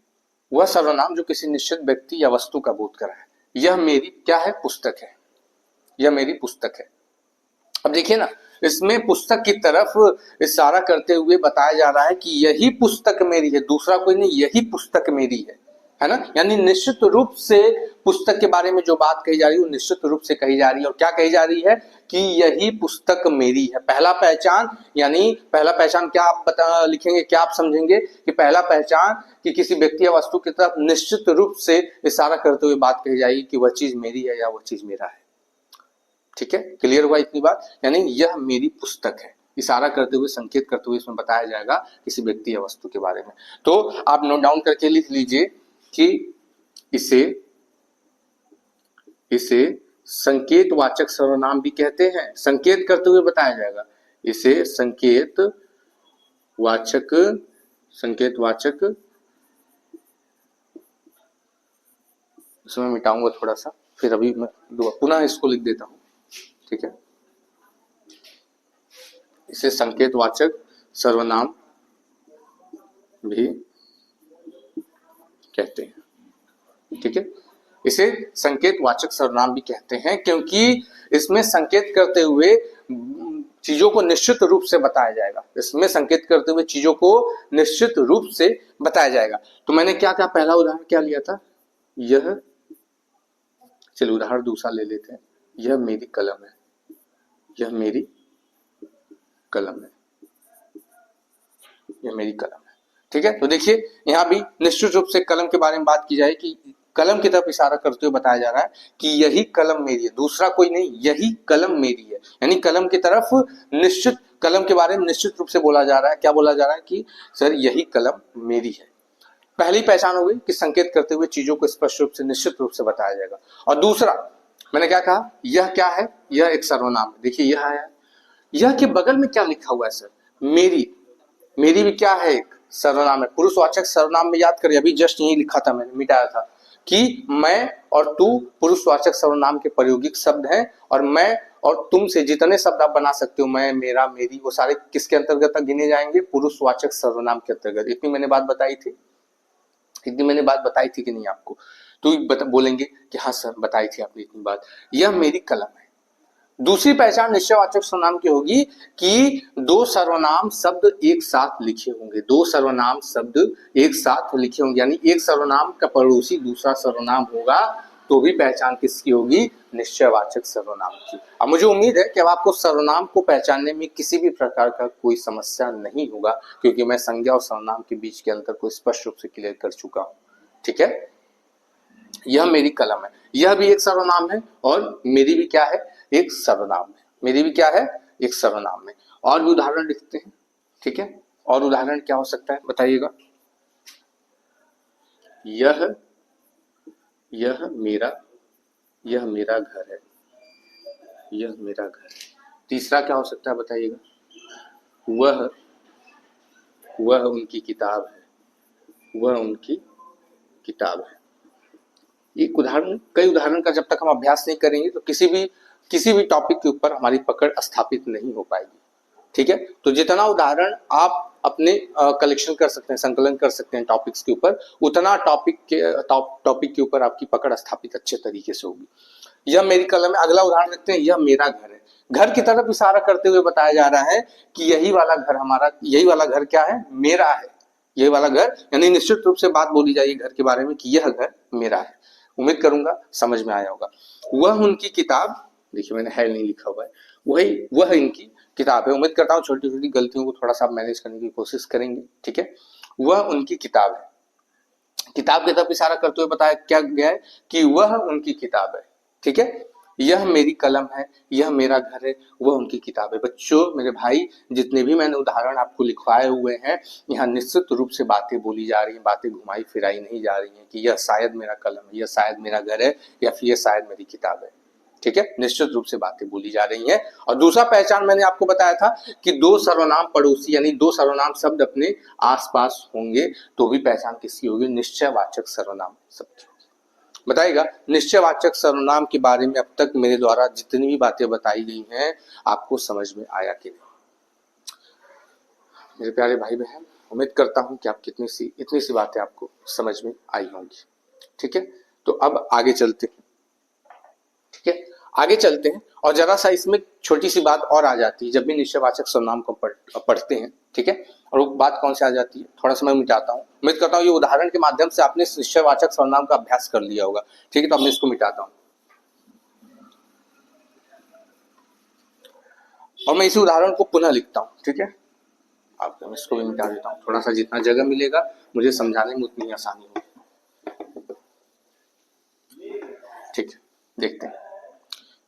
वह सर्वनाम जो किसी निश्चित व्यक्ति या वस्तु का बोध कराए, यह मेरी क्या है? पुस्तक है। यह मेरी पुस्तक है। अब देखिए ना, इसमें पुस्तक की तरफ इशारा करते हुए बताया जा रहा है कि यही पुस्तक मेरी है, दूसरा कोई नहीं, यही पुस्तक मेरी है ना। यानी निश्चित रूप से पुस्तक के बारे में जो बात कही जा रही है वो निश्चित रूप से कही जा रही है। और क्या कही जा रही है? कि यही पुस्तक मेरी है। पहला पहचान, यानी पहला पहचान क्या आप लिखेंगे, क्या आप समझेंगे कि पहला पहचान कि किसी व्यक्ति या वस्तु की तरफ निश्चित रूप से इशारा करते हुए बात कही जाएगी कि वह चीज मेरी है या वह चीज मेरा है। ठीक है, क्लियर हुआ इतनी बात? यानी यह मेरी पुस्तक है, इशारा करते हुए, संकेत करते हुए इसमें बताया जाएगा किसी व्यक्ति या वस्तु के बारे में। तो आप नोट डाउन करके लिख लीजिए कि इसे संकेतवाचक सर्वनाम भी कहते हैं। संकेत करते हुए बताया जाएगा, इसे संकेतवाचक इसमें मिटाऊंगा थोड़ा सा, फिर अभी मैं पुनः इसको लिख देता हूं। ठीक है, इसे संकेतवाचक सर्वनाम भी कहते हैं। ठीक है, इसे संकेतवाचक सर्वनाम भी कहते हैं क्योंकि इसमें संकेत करते हुए चीजों को निश्चित रूप से बताया जाएगा। इसमें संकेत करते हुए चीजों को निश्चित रूप से बताया जाएगा। तो मैंने क्या कहा, पहला उदाहरण क्या लिया था? यह, चलिए उदाहरण दूसरा ले लेते हैं। यह मेरी कलम है। यह मेरी कलम है। यह मेरी कलम है। ठीक है, तो देखिए यहां भी निश्चित रूप से कलम के बारे में बात की जाए कि कलम की तरफ इशारा करते हुए बताया जा रहा है कि यही कलम मेरी है, दूसरा कोई नहीं, यही कलम मेरी है। यानी कलम की तरफ निश्चित, कलम के बारे में निश्चित रूप से बोला जा रहा है। क्या बोला जा रहा है? कि सर यही कलम मेरी है। पहली पहचान हो गई कि संकेत करते हुए चीजों को स्पष्ट रूप से, निश्चित रूप से बताया जाएगा। और दूसरा मैंने क्या कहा, यह क्या है? यह एक सर्वनाम है। देखिए यह है, यह के बगल में क्या लिखा हुआ है सर? मेरी। मेरी भी क्या है? एक सर्वनाम है। पुरुषवाचक सर्वनाम में याद करिए, अभी जस्ट यही लिखा था, मैंने मिटाया था कि मैं और तू पुरुषवाचक सर्वनाम के प्रयोगिक शब्द हैं, और मैं और तुम से जितने शब्द आप बना सकते हो, मैं, मेरा, मेरी, वो सारे किसके अंतर्गत गिने जाएंगे? पुरुषवाचक सर्वनाम के अंतर्गत। इतनी मैंने बात बताई थी, इतनी मैंने बात बताई थी कि नहीं आपको? तो बोलेंगे कि हाँ सर बताई थी आपने इतनी बात। यह मेरी कलम है। दूसरी पहचान निश्चयवाचक सर्वनाम की होगी कि दो सर्वनाम शब्द एक साथ लिखे होंगे। दो सर्वनाम शब्द एक साथ लिखे होंगे, यानी एक सर्वनाम का पड़ोसी दूसरा सर्वनाम होगा, तो भी पहचान किसकी होगी? निश्चयवाचक सर्वनाम की। अब मुझे उम्मीद है कि अब आपको सर्वनाम को पहचानने में किसी भी प्रकार का कोई समस्या नहीं होगा, क्योंकि मैं संज्ञा और सर्वनाम के बीच के अंतर को स्पष्ट रूप से क्लियर कर चुका हूं। ठीक है, यह मेरी कलम है, यह भी एक सर्वनाम है, और मेरी भी क्या है? एक सर्वनाम है। मेरी भी क्या है? एक सर्वनाम है। और भी उदाहरण लिखते हैं। ठीक है, और उदाहरण क्या हो सकता है बताइएगा? यह मेरा घर है, यह मेरा घर है। तीसरा क्या हो सकता है बताइएगा? वह उनकी किताब है, वह उनकी किताब है। एक उदाहरण, कई उदाहरण का जब तक हम अभ्यास नहीं करेंगे तो किसी भी टॉपिक के ऊपर हमारी पकड़ स्थापित नहीं हो पाएगी। ठीक है, तो जितना उदाहरण आप अपने कलेक्शन कर सकते हैं, संकलन कर सकते हैं टॉपिक्स के ऊपर, उतना टॉपिक के ऊपर आपकी पकड़ स्थापित अच्छे तरीके से होगी। यह मेरी कलम है। अगला उदाहरण देखते हैं, यह मेरा घर है। घर की तरफ इशारा करते हुए बताया जा रहा है कि यही वाला घर हमारा, यही वाला घर क्या है? मेरा है। यही वाला घर, यानी निश्चित रूप से बात बोली जाएगी घर के बारे में कि यह घर मेरा है। उम्मीद करूंगा समझ में आया होगा। वह उनकी किताब, देखिए मैंने है नहीं लिखा हुआ है, वह इनकी किताब है। उम्मीद करता हूँ छोटी छोटी गलतियों को थोड़ा सा मैनेज करने की कोशिश करेंगे। ठीक है, वह उनकी किताब है। किताब की तरफ इशारा करते हुए बताया क्या गया है कि वह उनकी किताब है। ठीक है, यह मेरी कलम है, यह मेरा घर है, वह उनकी किताब है। बच्चों, मेरे भाई, जितने भी मैंने उदाहरण आपको लिखवाए हुए हैं, यहाँ निश्चित रूप से बातें बोली जा रही हैं, बातें घुमाई फिराई नहीं जा रही हैं कि यह शायद मेरा कलम है, यह शायद मेरा घर है, या फिर यह शायद मेरी किताब है। ठीक है, निश्चित रूप से बातें बोली जा रही हैं। और दूसरा पहचान मैंने आपको बताया था कि दो सर्वनाम पड़ोसी, यानी दो सर्वनाम शब्द अपने आसपास होंगे, तो भी पहचान किसकी होगी? निश्चयवाचक सर्वनाम शब्द की। बताइएगा, निश्चयवाचक सर्वनाम के बारे में अब तक मेरे द्वारा जितनी भी बातें बताई गई हैं, आपको समझ में आया कि नहीं? मेरे प्यारे भाई बहन, उम्मीद करता हूं कि आप इतनी सी बातें आपको समझ में आई होंगी। ठीक है, तो अब आगे चलते हैं। ठीक है, आगे चलते हैं, और जरा सा इसमें छोटी सी बात और आ जाती है जब भी निश्चयवाचक सर्वनाम को पढ़ते हैं। ठीक है, और वो बात कौन सी आ जाती है, थोड़ा सा मैं मिटाता हूँ। उम्मीद करता हूँ ये उदाहरण के माध्यम से आपने निश्चयवाचक सर्वनाम का अभ्यास कर लिया होगा। ठीक है, तो अब मैं इसको मिटाता हूँ और मैं इसी उदाहरण को पुनः लिखता हूँ। ठीक है, आपको इसको भी मिटा देता हूँ, थोड़ा सा जितना जगह मिलेगा मुझे समझाने में उतनी आसानी होगी। ठीक है, देखते हैं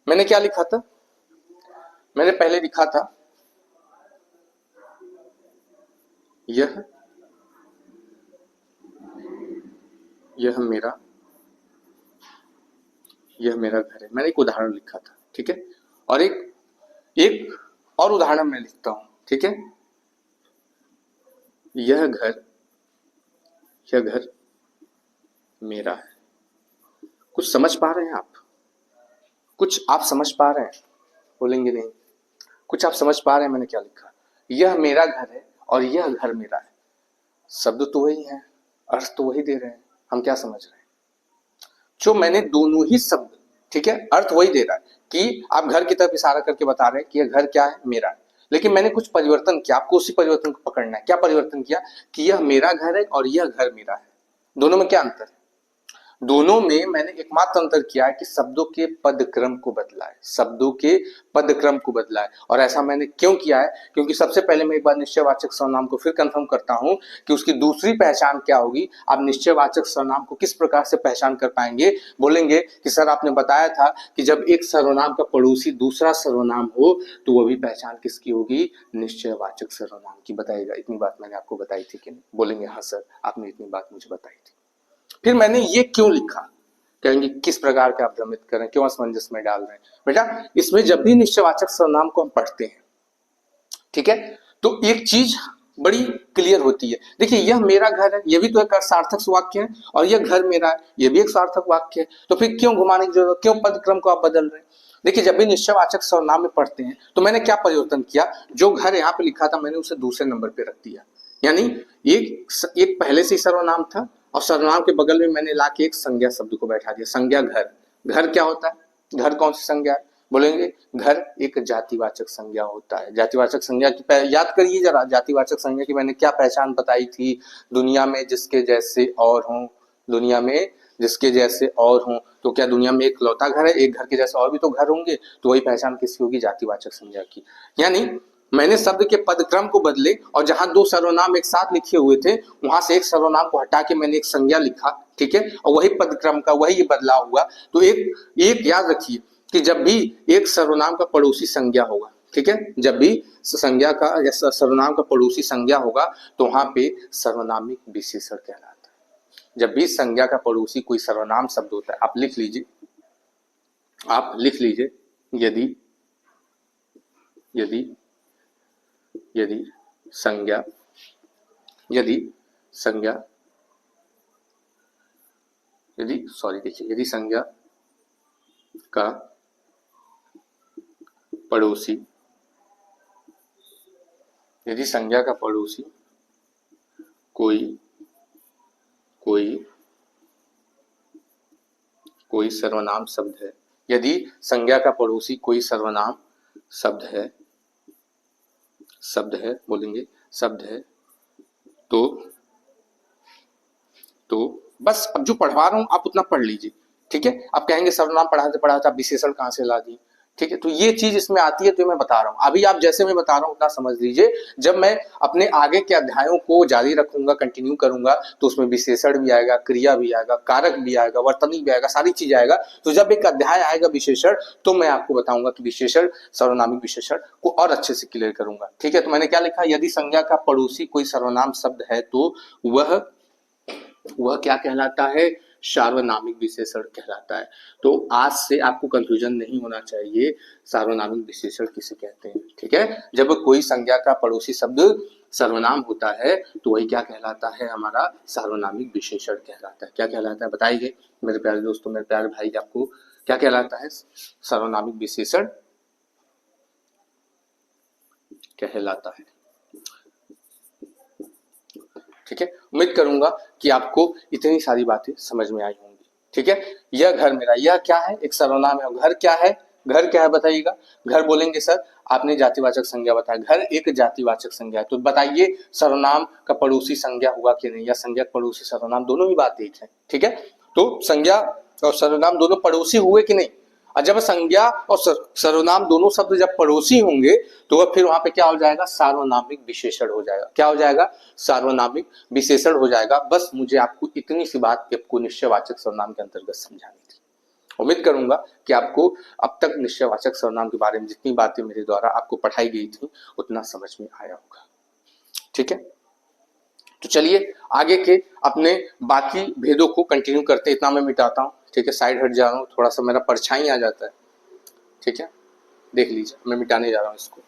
मैंने क्या लिखा था। मैंने पहले लिखा था यह मेरा घर है। मैंने एक उदाहरण लिखा था। ठीक है, और एक और उदाहरण मैं लिखता हूं। ठीक है, यह घर मेरा है। कुछ समझ पा रहे हैं आप? कुछ आप समझ पा रहे हैं? बोलेंगे नहीं। कुछ आप समझ पा रहे हैं मैंने क्या लिखा? यह मेरा घर है और यह घर मेरा है। शब्द तो वही है, अर्थ तो वही दे रहे हैं, हम क्या समझ रहे हैं? जो मैंने दोनों ही शब्द, ठीक है, अर्थ वही दे रहा है कि आप घर की तरफ इशारा करके बता रहे हैं कि यह घर क्या है? मेरा है। लेकिन मैंने कुछ परिवर्तन किया, आपको उसी परिवर्तन को पकड़ना है। क्या परिवर्तन किया? कि यह मेरा घर है और यह घर मेरा है। दोनों में क्या अंतर है? दोनों में मैंने एकमात्र अंतर किया है कि शब्दों के पद क्रम को बदला है। शब्दों के पद क्रम को बदला है। और ऐसा मैंने क्यों किया है? क्योंकि सबसे पहले मैं एक बार निश्चयवाचक सर्वनाम को फिर कंफर्म करता हूं कि उसकी दूसरी पहचान क्या होगी। आप निश्चयवाचक सर्वनाम को किस प्रकार से पहचान कर पाएंगे? बोलेंगे कि सर आपने बताया था कि जब एक सर्वनाम का पड़ोसी दूसरा सर्वनाम हो तो वह भी पहचान किसकी होगी? निश्चयवाचक सर्वनाम की। बताइएगा, इतनी बात मैंने आपको बताई थी कि नहीं? बोलेंगे हाँ सर, आपने इतनी बात मुझे बताई थी। फिर मैंने ये क्यों लिखा? कहेंगे किस प्रकार के आप भ्रमित कर रहे हैं, क्यों असमंजस में डाल रहे हैं? बेटा, इसमें जब भी निश्चयवाचक सर्वनाम को हम पढ़ते हैं, ठीक है, तो एक चीज बड़ी क्लियर होती है। देखिए यह मेरा घर है, ये भी तो एक सार्थक वाक्य है, और यह घर मेरा है, ये भी एक सार्थक वाक्य है। तो फिर क्यों घुमाने की जरूरत, क्यों पद क्रम को आप बदल रहे हैं? देखिए जब भी निश्चयवाचक सर्वनाम में पढ़ते हैं तो मैंने क्या परिवर्तन किया, जो घर यहाँ पे लिखा था मैंने उसे दूसरे नंबर पे रख दिया। यानी एक पहले से ही सर्वनाम था और सर्वनाम के बगल में मैंने ला के एक संज्ञा शब्द को बैठा दिया। संज्ञा घर, घर क्या होता है, घर कौन सी संज्ञा है, बोलेंगे घर एक जातिवाचक संज्ञा होता है। जातिवाचक संज्ञा की याद करिए जरा, जातिवाचक संज्ञा की मैंने क्या पहचान बताई थी, दुनिया में जिसके जैसे और हों, दुनिया में जिसके जैसे और हों। तो क्या दुनिया में एक लौता घर है, एक घर के जैसे और भी तो घर होंगे, तो वही पहचान किसकी होगी, जातिवाचक संज्ञा की। यानी मैंने शब्द के पदक्रम को बदले और जहां दो सर्वनाम एक साथ लिखे हुए थे वहां से एक सर्वनाम को हटा के मैंने एक संज्ञा लिखा, ठीक है, और वही पदक्रम का वही बदलाव हुआ। तो एक याद रखिए कि जब भी एक सर्वनाम का पड़ोसी संज्ञा होगा, ठीक है, जब भी संज्ञा का या सर्वनाम का पड़ोसी संज्ञा होगा तो वहां पे सर्वनामिक विशेषण कहलाता है। जब भी संज्ञा का पड़ोसी कोई सर्वनाम शब्द होता है, आप लिख लीजिए, आप लिख लीजिए, यदि यदि यदि संज्ञा यदि संज्ञा यदि सॉरी देखिए, यदि संज्ञा का पड़ोसी, यदि संज्ञा का पड़ोसी कोई सर्वनाम शब्द है, यदि संज्ञा का पड़ोसी कोई सर्वनाम शब्द है, बोलेंगे शब्द है, तो बस अब जो पढ़वा रहा हूं आप उतना पढ़ लीजिए, ठीक है। आप कहेंगे सर्वनाम पढ़ाते पढ़ाते आप विशेषण कहां से ला दिए, ठीक है, तो ये चीज इसमें आती है, तो मैं बता रहा हूं। अभी आप जैसे मैं बता रहा हूं उतना समझ लीजिए। जब मैं अपने आगे के अध्यायों को जारी रखूंगा, कंटिन्यू करूंगा, तो उसमें विशेषण भी आएगा, क्रिया भी आएगा, कारक भी आएगा, वर्तनी भी आएगा, सारी चीज आएगा। तो जब एक अध्याय आएगा विशेषण, तो मैं आपको बताऊंगा कि विशेषण, सर्वनामिक विशेषण को और अच्छे से क्लियर करूंगा, ठीक है। तो मैंने क्या लिखा, यदि संज्ञा का पड़ोसी कोई सर्वनाम शब्द है तो वह क्या कहलाता है, सार्वनामिक विशेषण कहलाता है। तो आज से आपको कंफ्यूजन नहीं होना चाहिए, सार्वनामिक विशेषण किसे कहते हैं, ठीक है। जब कोई संज्ञा का पड़ोसी शब्द सर्वनाम होता है तो वही क्या कहलाता है, हमारा सार्वनामिक विशेषण कहलाता है। क्या कहलाता है बताइए मेरे प्यारे दोस्तों, मेरे प्यारे भाई, आपको क्या कहलाता है, सार्वनामिक विशेषण कहलाता है, ठीक है। उम्मीद करूंगा कि आपको इतनी सारी बातें समझ में आई होंगी, ठीक है। यह घर मेरा, यह क्या है, एक सर्वनाम है। घर क्या है, घर क्या है बताइएगा। घर बोलेंगे सर आपने जातिवाचक संज्ञा बताया, घर एक जातिवाचक संज्ञा है, तो बताइए सर्वनाम का पड़ोसी संज्ञा हुआ कि नहीं, या संज्ञा पड़ोसी सर्वनाम दोनों ही बात एक है, ठीक है। तो संज्ञा और सर्वनाम दोनों पड़ोसी हुए कि नहीं, और जब संज्ञा और सर्वनाम दोनों शब्द जब पड़ोसी होंगे तो वह फिर वहां पे क्या हो जाएगा, सार्वनामिक विशेषण हो जाएगा। क्या हो जाएगा, सार्वनामिक विशेषण हो जाएगा। बस मुझे आपको इतनी सी बात आपको निश्चयवाचक सर्वनाम के अंतर्गत समझानी थी। उम्मीद करूंगा कि आपको अब तक निश्चयवाचक सर्वनाम के बारे में जितनी बातें मेरे द्वारा आपको पढ़ाई गई थी उतना समझ में आया होगा, ठीक है। तो चलिए आगे के अपने बाकी भेदों को कंटिन्यू करते हैं। इतना मैं मिटाता हूँ, ठीक है, साइड हट जा रहा हूँ, थोड़ा सा मेरा परछाई आ जाता है, ठीक है, देख लीजिए मैं मिटाने जा रहा हूँ इसको,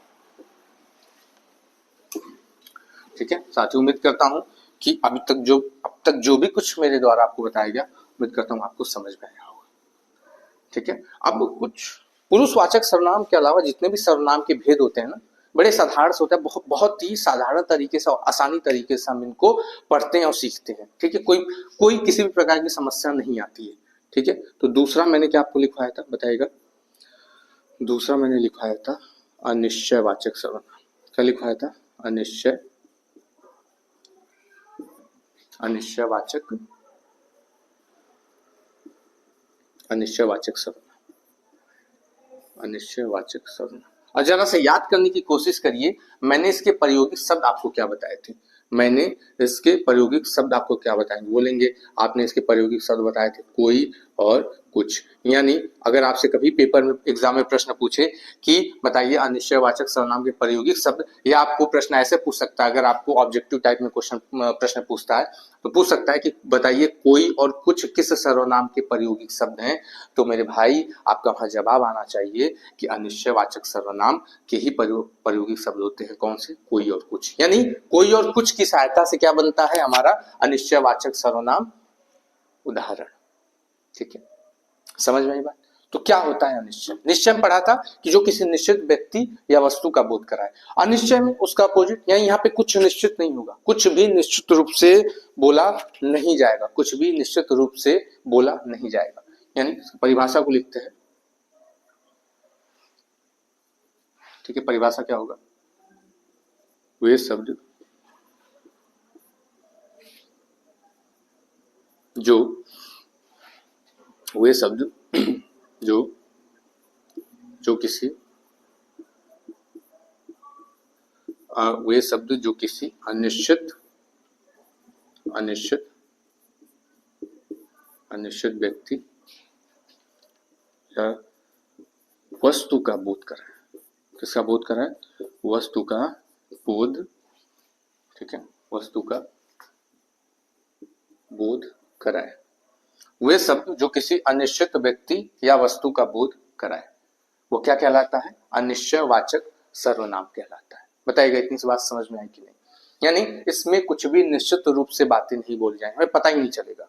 ठीक है। साथ ही उम्मीद करता हूँ कि अब तक जो भी कुछ मेरे द्वारा आपको बताया गया, उम्मीद करता हूँ आपको समझ में आया होगा, ठीक है। अब कुछ पुरुषवाचक सर्वनाम के अलावा जितने भी सर्वनाम के भेद होते हैं ना, बड़े साधारण से होता है, बहुत ही साधारण तरीके से और आसानी तरीके से हम इनको पढ़ते हैं और सीखते हैं, ठीक है। कोई किसी भी प्रकार की समस्या नहीं आती है, ठीक है। तो दूसरा मैंने क्या आपको लिखवाया था बताइएगा, दूसरा मैंने लिखवाया था अनिश्चयवाचक सर्वनाम। क्या लिखवाया था, अनिश्चयवाचक सर्वनाम। और जरा से याद करने की कोशिश करिए, मैंने इसके प्रायोगिक शब्द आपको क्या बताए थे, मैंने इसके प्रायोगिक शब्द आपको क्या बताए, बोलेंगे आपने इसके प्रायोगिक शब्द बताए थे, कोई और कुछ। यानी अगर आपसे कभी पेपर में एग्जाम में प्रश्न पूछे कि बताइए अनिश्चयवाचक सर्वनाम के प्रायोगिक शब्द, या आपको प्रश्न ऐसे पूछ सकता है, अगर आपको ऑब्जेक्टिव टाइप में क्वेश्चन प्रश्न पूछता है तो पूछ सकता है कि बताइए कोई और कुछ किस सर्वनाम के प्रायोगिक शब्द हैं, तो मेरे भाई आपका वहां जवाब आना चाहिए कि अनिश्चयवाचक सर्वनाम के ही प्रायोगिक शब्द होते हैं। कौन से? कोई और कुछ। यानी कोई और कुछ की सहायता से क्या बनता है हमारा अनिश्चयवाचक सर्वनाम? उदाहरण। ठीक है, समझ में आई बात? तो क्या होता है अनिश्चय? निश्चय में पढ़ा था कि जो किसी निश्चित व्यक्ति या वस्तु का बोध कराए। अनिश्चय में उसका अपोजिट, यानी यहाँ पे कुछ निश्चित नहीं होगा, कुछ भी निश्चित रूप से बोला नहीं जाएगा, कुछ भी निश्चित रूप से बोला नहीं जाएगा। यानी परिभाषा को लिखते हैं। ठीक है, परिभाषा क्या होगा? वे शब्द जो वे शब्द जो किसी वे शब्द जो किसी अनिश्चित व्यक्ति या वस्तु का बोध कराए। किसका बोध कराए? वस्तु का बोध। ठीक है, वस्तु का बोध कराए। वे शब्द जो किसी अनिश्चित व्यक्ति या वस्तु का बोध कराए, वो क्या कहलाता है? अनिश्चयवाचक सर्वनाम कहलाता है। बताइएगा इतनी सी बात समझ में आई कि नहीं? यानी इसमें कुछ भी निश्चित रूप से बातें नहीं बोली जाए, हमें पता ही नहीं चलेगा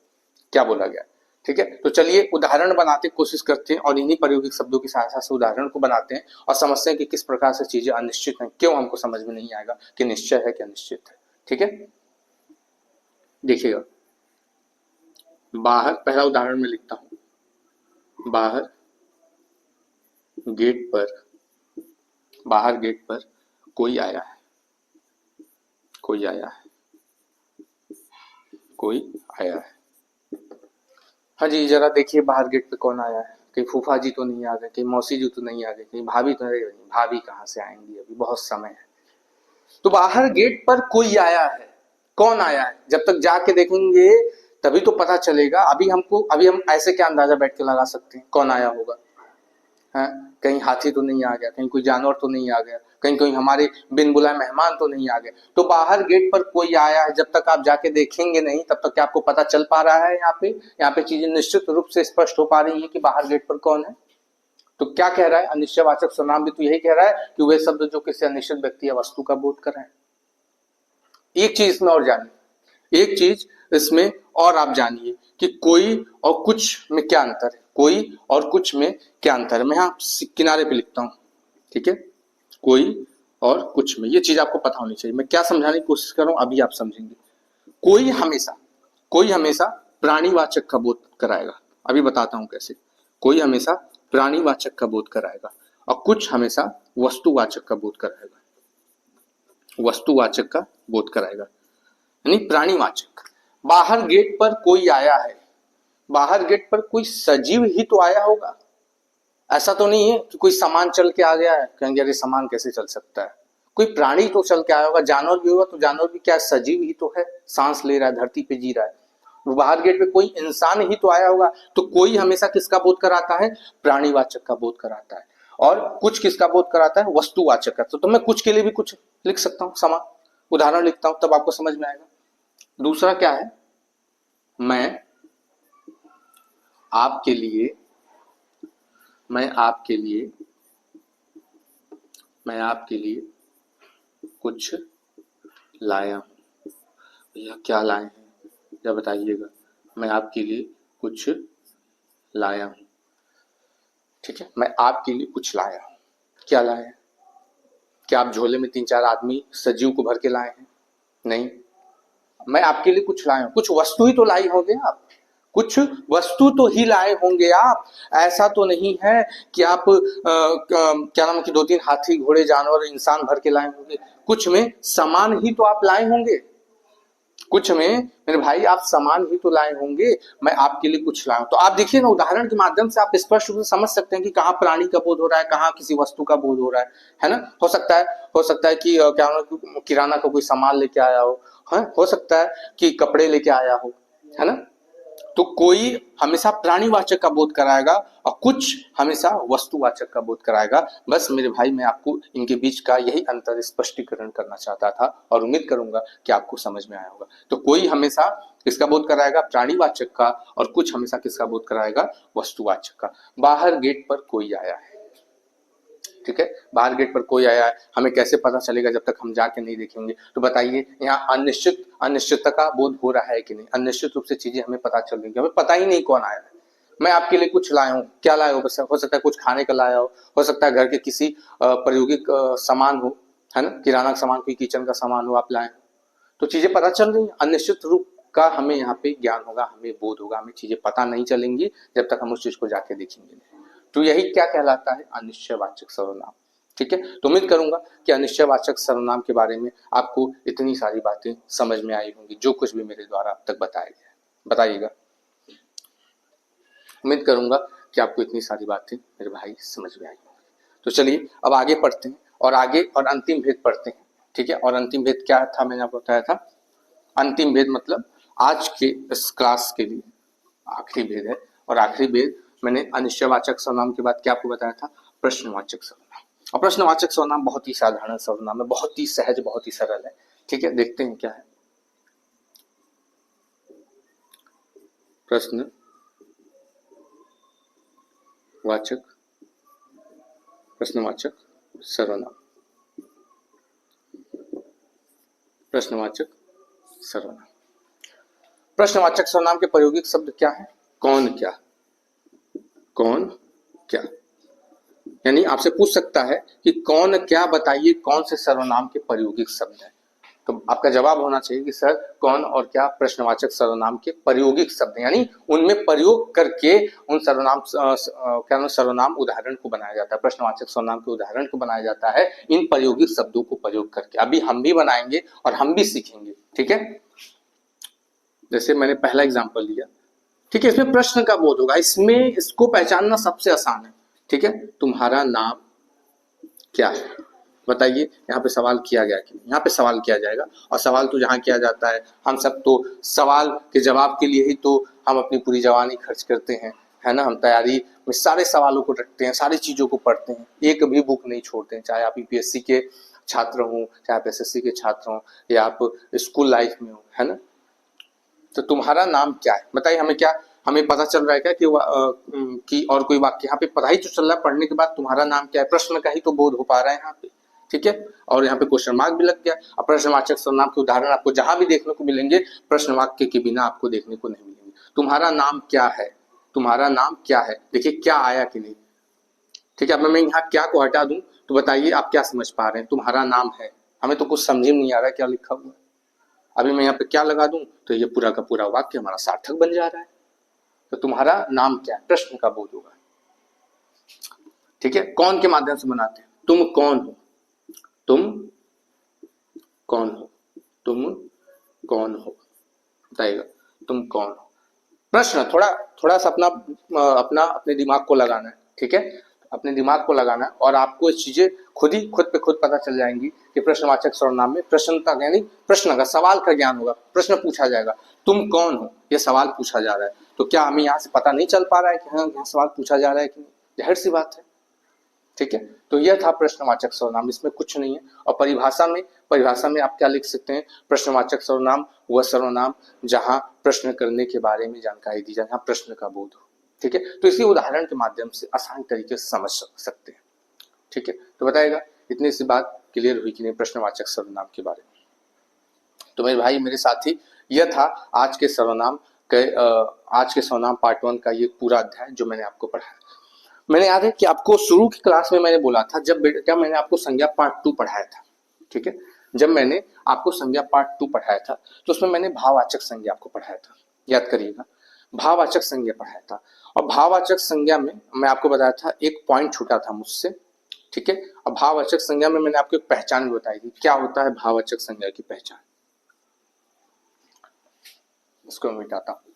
क्या बोला गया। ठीक है, तो चलिए उदाहरण बनाते कोशिश करते हैं और इन्हीं प्रायोगिक शब्दों की सहायता से उदाहरण को बनाते हैं और समझते हैं कि किस प्रकार से चीजें अनिश्चित हैं। क्यों हमको समझ में नहीं आएगा कि निश्चय है क्या निश्चित है। ठीक है, देखिएगा। बाहर, पहला उदाहरण में लिखता हूं। बाहर गेट पर कोई आया है। कोई आया है। हाँ जी, जरा देखिए बाहर गेट पे कौन आया है? कहीं फूफा जी तो नहीं आ गए, कहीं मौसी जी तो नहीं आ गए, कहीं भाभी तो नहीं? भाभी कहाँ से आएंगी, अभी बहुत समय है। तो बाहर गेट पर कोई आया है। कौन आया है? जब तक जाके देखेंगे तभी तो पता चलेगा। अभी हम ऐसे क्या अंदाजा बैठ के लगा सकते हैं कौन आया होगा? है, कहीं हाथी तो नहीं आ गया, कहीं कोई जानवर तो नहीं आ गया, कहीं हमारे बिन बुलाए मेहमान तो नहीं आ गए। तो बाहर गेट पर कोई आया है, जब तक आप जाके देखेंगे नहीं तब तक क्या आपको पता चल पा रहा है? यहाँ पे चीजें निश्चित रूप से स्पष्ट हो पा रही है कि बाहर गेट पर कौन है। तो क्या कह रहा है अनिश्चयवाचक सर्वनाम भी? तो यही कह रहा है कि वे शब्द जो किसी अनिश्चित व्यक्ति या वस्तु का बोध कर रहे हैं। एक चीज इसमें और जानिए, एक चीज इसमें और आप जानिए कि कोई और कुछ में क्या अंतर है। कोई और कुछ में क्या अंतर है? मैं यहाँ किनारे पे लिखता हूं। ठीक है, कोई और कुछ में, ये चीज आपको पता होनी चाहिए। मैं क्या समझाने की कोशिश कर रहा हूं अभी आप समझेंगे। कोई हमेशा प्राणीवाचक का बोध कराएगा। अभी बताता हूं कैसे। कोई हमेशा प्राणीवाचक का बोध कराएगा और कुछ हमेशा वस्तुवाचक का बोध कराएगा। वस्तुवाचक का बोध कराएगा यानी प्राणीवाचक। बाहर गेट पर कोई आया है, बाहर गेट पर कोई सजीव ही तो आया होगा। ऐसा तो नहीं है कि कोई सामान चल के आ गया है, कहेंगे अरे सामान कैसे चल सकता है। कोई प्राणी तो चल के आया होगा, जानवर भी होगा, तो जानवर भी क्या सजीव ही तो है, सांस ले रहा है, धरती पे जी रहा है। बाहर गेट पे कोई इंसान ही तो आया होगा। तो कोई हमेशा किसका बोध कराता है? प्राणीवाचक का बोध कराता है। और कुछ किसका बोध कराता है? वस्तुवाचक का। तो मैं कुछ के लिए भी कुछ लिख सकता हूँ, समान उदाहरण लिखता हूं, तब आपको समझ में आएगा। दूसरा क्या है? मैं आपके लिए कुछ लाया हूं। भैया क्या लाए हैं या बताइएगा। मैं आपके लिए कुछ लाया हूं। ठीक है, मैं आपके लिए कुछ लाया हूं। क्या लाए हैं? क्या आप झोले में 3-4 आदमी सजीव को भर के लाए हैं? नहीं, मैं आपके लिए कुछ लाया हूं। कुछ वस्तु ही तो लाई होंगे आप, कुछ वस्तु तो ही लाए होंगे आप। ऐसा तो नहीं है कि आप क्या नाम कि 2-3 हाथी, घोड़े, जानवर, इंसान भर के लाए होंगे। कुछ में सामान ही तो आप लाए होंगे। कुछ में मेरे भाई आप सामान ही तो लाए होंगे। मैं आपके लिए कुछ लाया हूं। तो आप देखिए ना, उदाहरण के माध्यम से आप स्पष्ट रूप से समझ सकते हैं कि कहाँ प्राणी का बोध हो रहा है, कहाँ किसी वस्तु का बोध हो रहा है ना। हो सकता है कि क्या किराना का कोई सामान लेके आया हो, है? हो सकता है कि कपड़े लेके आया हो, है ना। तो कोई हमेशा प्राणीवाचक का बोध कराएगा और कुछ हमेशा वस्तुवाचक का बोध कराएगा। बस मेरे भाई मैं आपको इनके बीच का यही अंतर स्पष्टीकरण करना चाहता था और उम्मीद करूंगा कि आपको समझ में आया होगा। तो कोई हमेशा किसका बोध कराएगा, प्राणीवाचक का, और कुछ हमेशा किसका बोध कराएगा, वस्तुवाचक का। बाहर गेट पर कोई आया है, ठीक है, बाहर गेट पर कोई आया है, हमें कैसे पता चलेगा जब तक हम जाके नहीं देखेंगे। तो बताइए यहाँ अनिश्चितता का बोध हो रहा है कि नहीं? अनिश्चित रूप से चीजें हमें पता चल रही है, हमें पता ही नहीं कौन आया है। मैं आपके लिए कुछ लाया हूँ, क्या लाया हो सकता है कुछ खाने का लाया हो सकता है घर के किसी प्रायोगिक सामान हो, है ना, किराना का सामान, कोई किचन का सामान हो, आप लाए हो, तो चीजें पता चल रही है। अनिश्चित रूप का हमें यहाँ पे ज्ञान होगा, हमें बोध होगा, हमें चीजें पता नहीं चलेंगी जब तक हम उस चीज को जाके देखेंगे। तो यही क्या कहलाता है, अनिश्चयवाचक सर्वनाम। ठीक है, तो उम्मीद करूंगा कि अनिश्चयवाचक सर्वनाम के बारे में आपको इतनी सारी बातें समझ में आई होंगी, जो कुछ भी मेरे द्वारा अब तक बताया गया है। बताइएगा, उम्मीद करूंगा कि आपको इतनी सारी बातें मेरे भाई समझ में आई होंगी। तो चलिए अब आगे पढ़ते हैं और अंतिम भेद पढ़ते हैं। ठीक है, और अंतिम भेद क्या था, मैंने आपको बताया था। अंतिम भेद मतलब आज के इस क्लास के लिए आखिरी भेद है, और आखिरी भेद मैंने अनिश्चयवाचक सर्वनाम के बाद क्या आपको बताया था, प्रश्नवाचक सर्वनाम। और प्रश्नवाचक सर्वनाम बहुत ही साधारण सर्वनाम है, बहुत ही सहज, बहुत ही सरल है। ठीक है, देखते हैं क्या है। प्रश्नवाचक प्रश्नवाचक सर्वनाम, प्रश्नवाचक सर्वनाम। प्रश्नवाचक सर्वनाम के प्रायोगिक शब्द क्या है, कौन क्या, कौन क्या। यानी आपसे पूछ सकता है कि कौन क्या, बताइए कौन से सर्वनाम के प्रायोगिक शब्द हैं। तो आपका जवाब होना चाहिए कि सर कौन और क्या प्रश्नवाचक सर्वनाम के प्रायोगिक शब्द, यानी उनमें प्रयोग करके उन सर्वनाम उदाहरण को बनाया जाता है, प्रश्नवाचक सर्वनाम के उदाहरण को बनाया जाता है इन प्रायोगिक शब्दों को प्रयोग करके। अभी हम भी बनाएंगे और हम भी सीखेंगे। ठीक है, जैसे मैंने पहला एग्जाम्पल लिया, ठीक है, इसमें प्रश्न का बोध होगा, इसमें इसको पहचानना सबसे आसान है। ठीक है, तुम्हारा नाम क्या है, बताइए। यहाँ पे सवाल किया गया कि यहाँ पे सवाल किया जाएगा, और सवाल तो जहाँ किया जाता है, हम सब तो सवाल के जवाब के लिए ही तो हम अपनी पूरी जवानी खर्च करते हैं, है ना। हम तैयारी में सारे सवालों को रखते हैं, सारी चीजों को पढ़ते हैं, एक भी बुक नहीं छोड़ते हैं, चाहे आप यूपीएससी के छात्र हो, चाहे आप एसएससी के छात्र हो, या आप स्कूल लाइफ में हो, है ना। तो तुम्हारा नाम क्या है, बताइए। हमें क्या, हमें पता चल रहा है क्या कि और कोई वाक्य, यहाँ पे पता ही तो चल रहा है पढ़ने के बाद तुम्हारा नाम क्या है, प्रश्न का ही तो बोध हो पा रहा है यहाँ पे। ठीक है, और यहाँ पे क्वेश्चन मार्क भी लग गया। और प्रश्नवाचक सर्वनाम के उदाहरण आपको जहां भी देखने को मिलेंगे, प्रश्न वाक्य के बिना आपको देखने को नहीं मिलेंगे। तुम्हारा नाम क्या है, तुम्हारा नाम क्या है, देखिए क्या आया कि नहीं। ठीक है, अब मैं यहाँ क्या को हटा दूं तो बताइए आप क्या समझ पा रहे हैं, तुम्हारा नाम है, हमें तो कुछ समझ में नहीं आ रहा है क्या लिखा हुआ है। अभी मैं यहाँ पे क्या लगा दूं तो ये पूरा का पूरा वाक्य हमारा सार्थक बन जा रहा है। तो तुम्हारा नाम क्या है, प्रश्न का बोध होगा। ठीक है, कौन के माध्यम से बनाते हैं, तुम कौन हो, तुम कौन हो, तुम कौन हो, बताइएगा तुम कौन हो। प्रश्न थोड़ा सा अपने दिमाग को लगाना है। ठीक है, अपने दिमाग को लगाना है, और आपको ये चीजें खुद पे खुद पता चल जाएंगी कि प्रश्नवाचक सर्वनाम में प्रश्नता यानी प्रश्न का, सवाल का ज्ञान होगा। प्रश्न पूछा जाएगा, तुम कौन हो, ये सवाल पूछा जा रहा है, तो क्या हमें यहाँ से पता नहीं चल पा रहा है कि हाँ यहाँ सवाल पूछा जा रहा है कि नहीं, जाहिर सी बात है। ठीक है, तो यह था प्रश्नवाचक सर्वनाम, इसमें कुछ नहीं है। और परिभाषा में आप क्या लिख सकते हैं, प्रश्नवाचक सर्वनाम वह सर्वनाम जहां प्रश्न करने के बारे में जानकारी दी जाए, जहां प्रश्न का बोध हो। ठीक है, तो इसी उदाहरण के माध्यम से आसान तरीके से समझ सकते हैं। ठीक है, तो बताइएगा इतनी सी बात क्लियर हुई कि नहीं प्रश्नवाचक सर्वनाम के बारे में। तो मेरे भाई मेरे साथी, यह था आज के सर्वनाम पार्ट 1 का ये पूरा अध्याय जो मैंने आपको पढ़ाया। मैंने याद है कि आपको शुरू की क्लास में मैंने बोला था, जब मैंने आपको संज्ञा पार्ट 2 पढ़ाया था। ठीक है, जब मैंने आपको संज्ञा पार्ट 2 पढ़ाया था तो उसमें मैंने भाववाचक संज्ञा आपको पढ़ाया था, याद करिएगा, भाववाचक संज्ञा पढ़ाया था। और भाववाचक संज्ञा में मैं आपको बताया था, एक पॉइंट छूटा था मुझसे। ठीक है, और भाववाचक संज्ञा में मैंने आपको एक पहचान भी बताई थी, क्या होता है भाववाचक संज्ञा की पहचान। इसको मैं मिटाता हूं।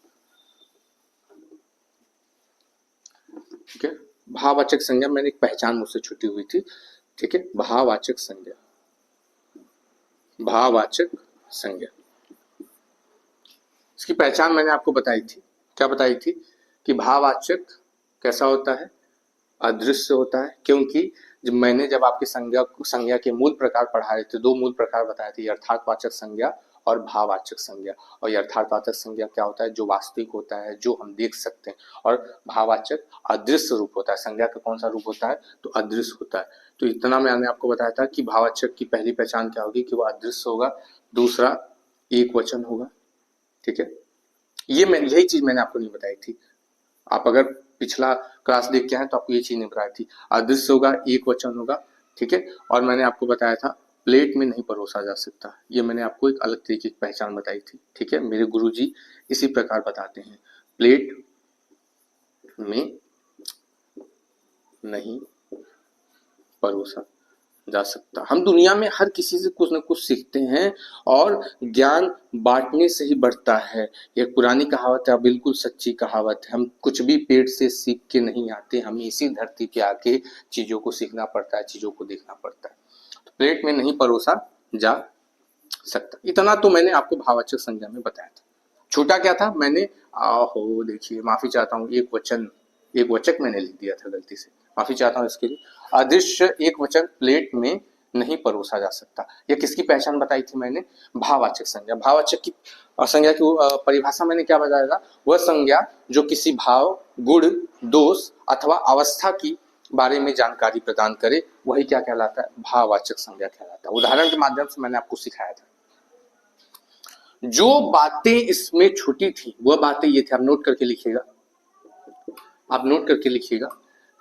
ठीक है, भाववाचक संज्ञा मैंने एक पहचान मुझसे छुटी हुई थी। ठीक है, भाववाचक संज्ञा, भाववाचक संज्ञा, इसकी पहचान मैंने आपको बताई थी। क्या बताई थी कि भाववाचक कैसा होता है, अदृश्य होता है, क्योंकि जब आपकी संज्ञा के मूल प्रकार पढ़ाए थे, दो मूल प्रकार बताए थे, यथार्थवाचक संज्ञा और भाववाचक संज्ञा। और यथार्थवाचक संज्ञा क्या होता है, जो वास्तविक होता है, जो हम देख सकते हैं, और भाववाचक अदृश्य रूप होता है। संज्ञा का कौन सा रूप होता है, तो अदृश्य होता है। तो इतना मैंने आपको बताया था कि भाववाचक की पहली पहचान क्या होगी कि वो अदृश्य होगा, दूसरा एक वचन होगा, ठीक है। यही चीज मैंने आपको नहीं बताई थी। आप अगर पिछला क्लास देख के आए तो आपको ये चीज नहीं बताई थी। अदृश्य होगा, एक वचन होगा, ठीक है। और मैंने आपको बताया था प्लेट में नहीं परोसा जा सकता, ये मैंने आपको एक अलग तरीके की पहचान बताई थी, ठीक है। मेरे गुरुजी इसी प्रकार बताते हैं, प्लेट में नहीं परोसा जा सकता। हम दुनिया में हर किसी से कुछ न कुछ सीखते हैं और ज्ञान बांटने से ही बढ़ता है। यह पुरानी कहावत है, बिल्कुल सच्ची कहावत है। हम कुछ भी पेट से सीख के नहीं आते, हमें इसी धरती पे आके चीजों को सीखना पड़ता है, चीजों को देखना पड़ता है। तो प्लेट में नहीं परोसा जा सकता, इतना तो मैंने आपको भाववाचक संज्ञा में बताया था। छोटा क्या था, मैंने देखिए माफी चाहता हूँ, एक वचक मैंने लिख दिया था गलती से, माफी चाहता हूँ इसके लिए। अदृश्य एक वचन प्लेट में नहीं परोसा जा सकता। यह किसकी पहचान बताई थी मैंने, भाववाचक संज्ञा। भाववाचक की संज्ञा की परिभाषा मैंने क्या बताया था, वह संज्ञा जो किसी भाव, गुण, दोष अथवा अवस्था की बारे में जानकारी प्रदान करे, वही क्या कहलाता है, भाववाचक संज्ञा कहलाता है। उदाहरण के माध्यम से मैंने आपको सिखाया था। जो बातें इसमें छुटी थी वह बातें ये थी, आप नोट करके लिखिएगा, आप नोट करके लिखिएगा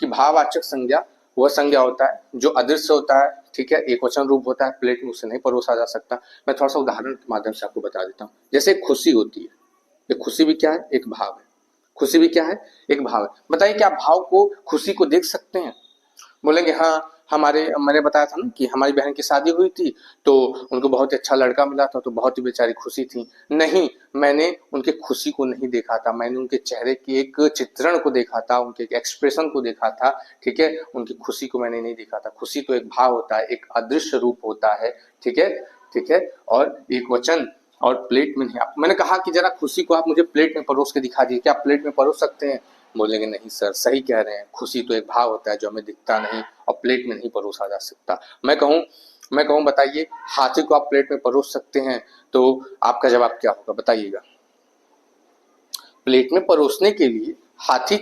कि भाववाचक संज्ञा वह संज्ञा होता है जो अदृश्य होता है, ठीक है, एक वचन रूप होता है, प्लेट में उसे नहीं परोसा जा सकता। मैं थोड़ा सा उदाहरण के माध्यम से आपको बता देता हूँ। जैसे खुशी होती है, ये खुशी भी क्या है, एक भाव है। खुशी भी क्या है, एक भाव है। बताइए क्या भाव को, खुशी को देख सकते हैं? बोलेंगे हाँ, मैंने बताया था ना कि हमारी बहन की शादी हुई थी तो उनको बहुत अच्छा लड़का मिला था, तो बहुत ही बेचारी खुशी थी। नहीं, मैंने उनके खुशी को नहीं देखा था, मैंने उनके चेहरे के एक चित्रण को देखा था, उनके एक एक्सप्रेशन को देखा था, ठीक है। उनकी खुशी को मैंने नहीं देखा था। खुशी तो एक भाव होता है, एक अदृश्य रूप होता है, ठीक है, ठीक है। और एक वचन और प्लेट में नहीं। मैंने कहा कि जरा खुशी को आप मुझे प्लेट में परोस के दिखा दीजिए, क्या आप प्लेट में परोस सकते हैं? बोलेंगे नहीं सर, सही कह रहे हैं, खुशी तो एक भाव होता है जो हमें दिखता नहीं और प्लेट में नहीं परोसा जा सकता। मैं कहूँ बताइए, हाथी को आप प्लेट में परोस सकते हैं? तो आपका जवाब क्या होगा, बताइएगा। प्लेट में परोसने के लिए हाथी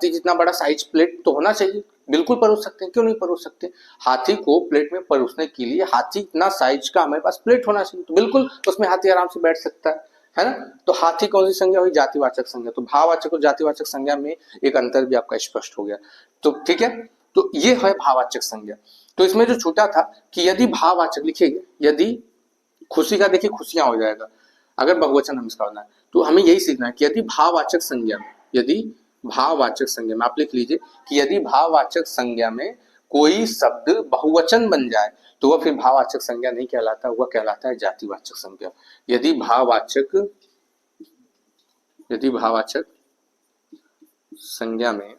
जितना बड़ा साइज प्लेट तो होना चाहिए, बिल्कुल परोस सकते हैं, क्यों नहीं परोस सकते? हाथी को प्लेट में परोसने के लिए हाथी इतना साइज का हमारे पास प्लेट होना चाहिए, तो बिल्कुल उसमें हाथी आराम से बैठ सकता है ना। तो हाथी कौन सी संज्ञा हुई, जातिवाचक संज्ञा। तो भाववाचक और जातिवाचक संज्ञा में एक अंतर भी आपका स्पष्ट हो गया। तो ठीक है, तो ये है भाववाचक संज्ञा। तो इसमें जो छूटा था कि यदि भाववाचक लिखिएगा, यदि खुशी का देखिए खुशियां हो जाएगा, अगर बहुवचन हम इसका होना है तो हमें यही सीखना है कि यदि भाववाचक संज्ञा में आप लिख लीजिए कि यदि भाववाचक संज्ञा में कोई शब्द बहुवचन बन जाए तो वह फिर भाववाचक संज्ञा नहीं कहलाता, वह कहलाता है जातिवाचक संज्ञा। यदि भाववाचक संज्ञा में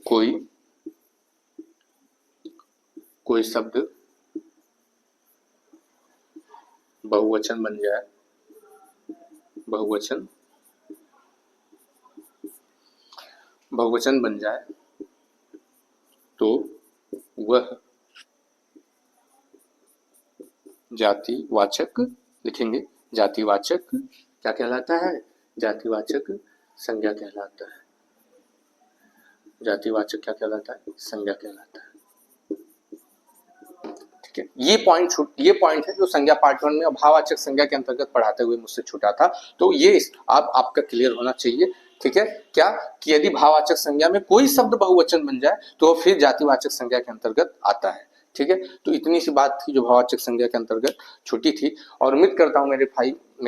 कोई शब्द बहुवचन बन जाए, बहुवचन बन जाए तो वह जातिवाचक, लिखेंगे जातिवाचक क्या कहलाता है, जातिवाचक संज्ञा कहलाता है। जातिवाचक क्या कहलाता है, संज्ञा कहलाता है। ठीक है, ये पॉइंट है जो संज्ञा पार्ट 1 में भाववाचक संज्ञा के अंतर्गत पढ़ाते हुए मुझसे छूटा था। तो ये आपका क्लियर होना चाहिए, ठीक है। क्या कि यदि भाववाचक संज्ञा में कोई शब्द बहुवचन बन जाए तो फिर जातिवाचक संज्ञा के अंतर्गत आता है, ठीक है। तो इतनी सी बात थी जो भाववाचक संज्ञा के अंतर्गत छुट्टी थी, और उम्मीद करता हूँ मेरे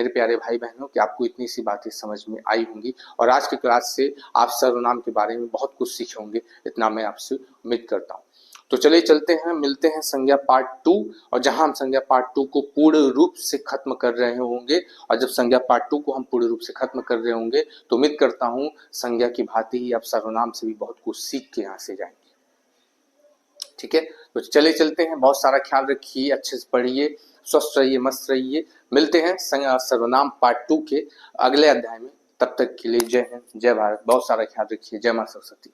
प्यारे भाई बहनों कि आपको इतनी सी बातें समझ में आई होंगी और आज की क्लास से आप सर्वनाम के बारे में बहुत कुछ सीखे होंगे, इतना मैं आपसे उम्मीद करता हूँ। तो चलिए चलते हैं, मिलते हैं संज्ञा पार्ट 2, और जहां हम संज्ञा पार्ट 2 को पूर्ण रूप से खत्म कर रहे होंगे। और जब संज्ञा पार्ट 2 को हम पूर्ण रूप से खत्म कर रहे होंगे तो उम्मीद करता हूं संज्ञा की भांति ही आप सर्वनाम से भी बहुत कुछ सीख के यहाँ से जाएंगे, ठीक है। तो चले चलते हैं, बहुत सारा ख्याल रखिए, अच्छे से पढ़िए, स्वस्थ रहिए, मस्त रहिए। मिलते हैं सर्वनाम पार्ट 2 के अगले अध्याय में। तब तक के लिए जय हिंद, जय भारत। बहुत सारा ख्याल रखिए। जय मां सरस्वती।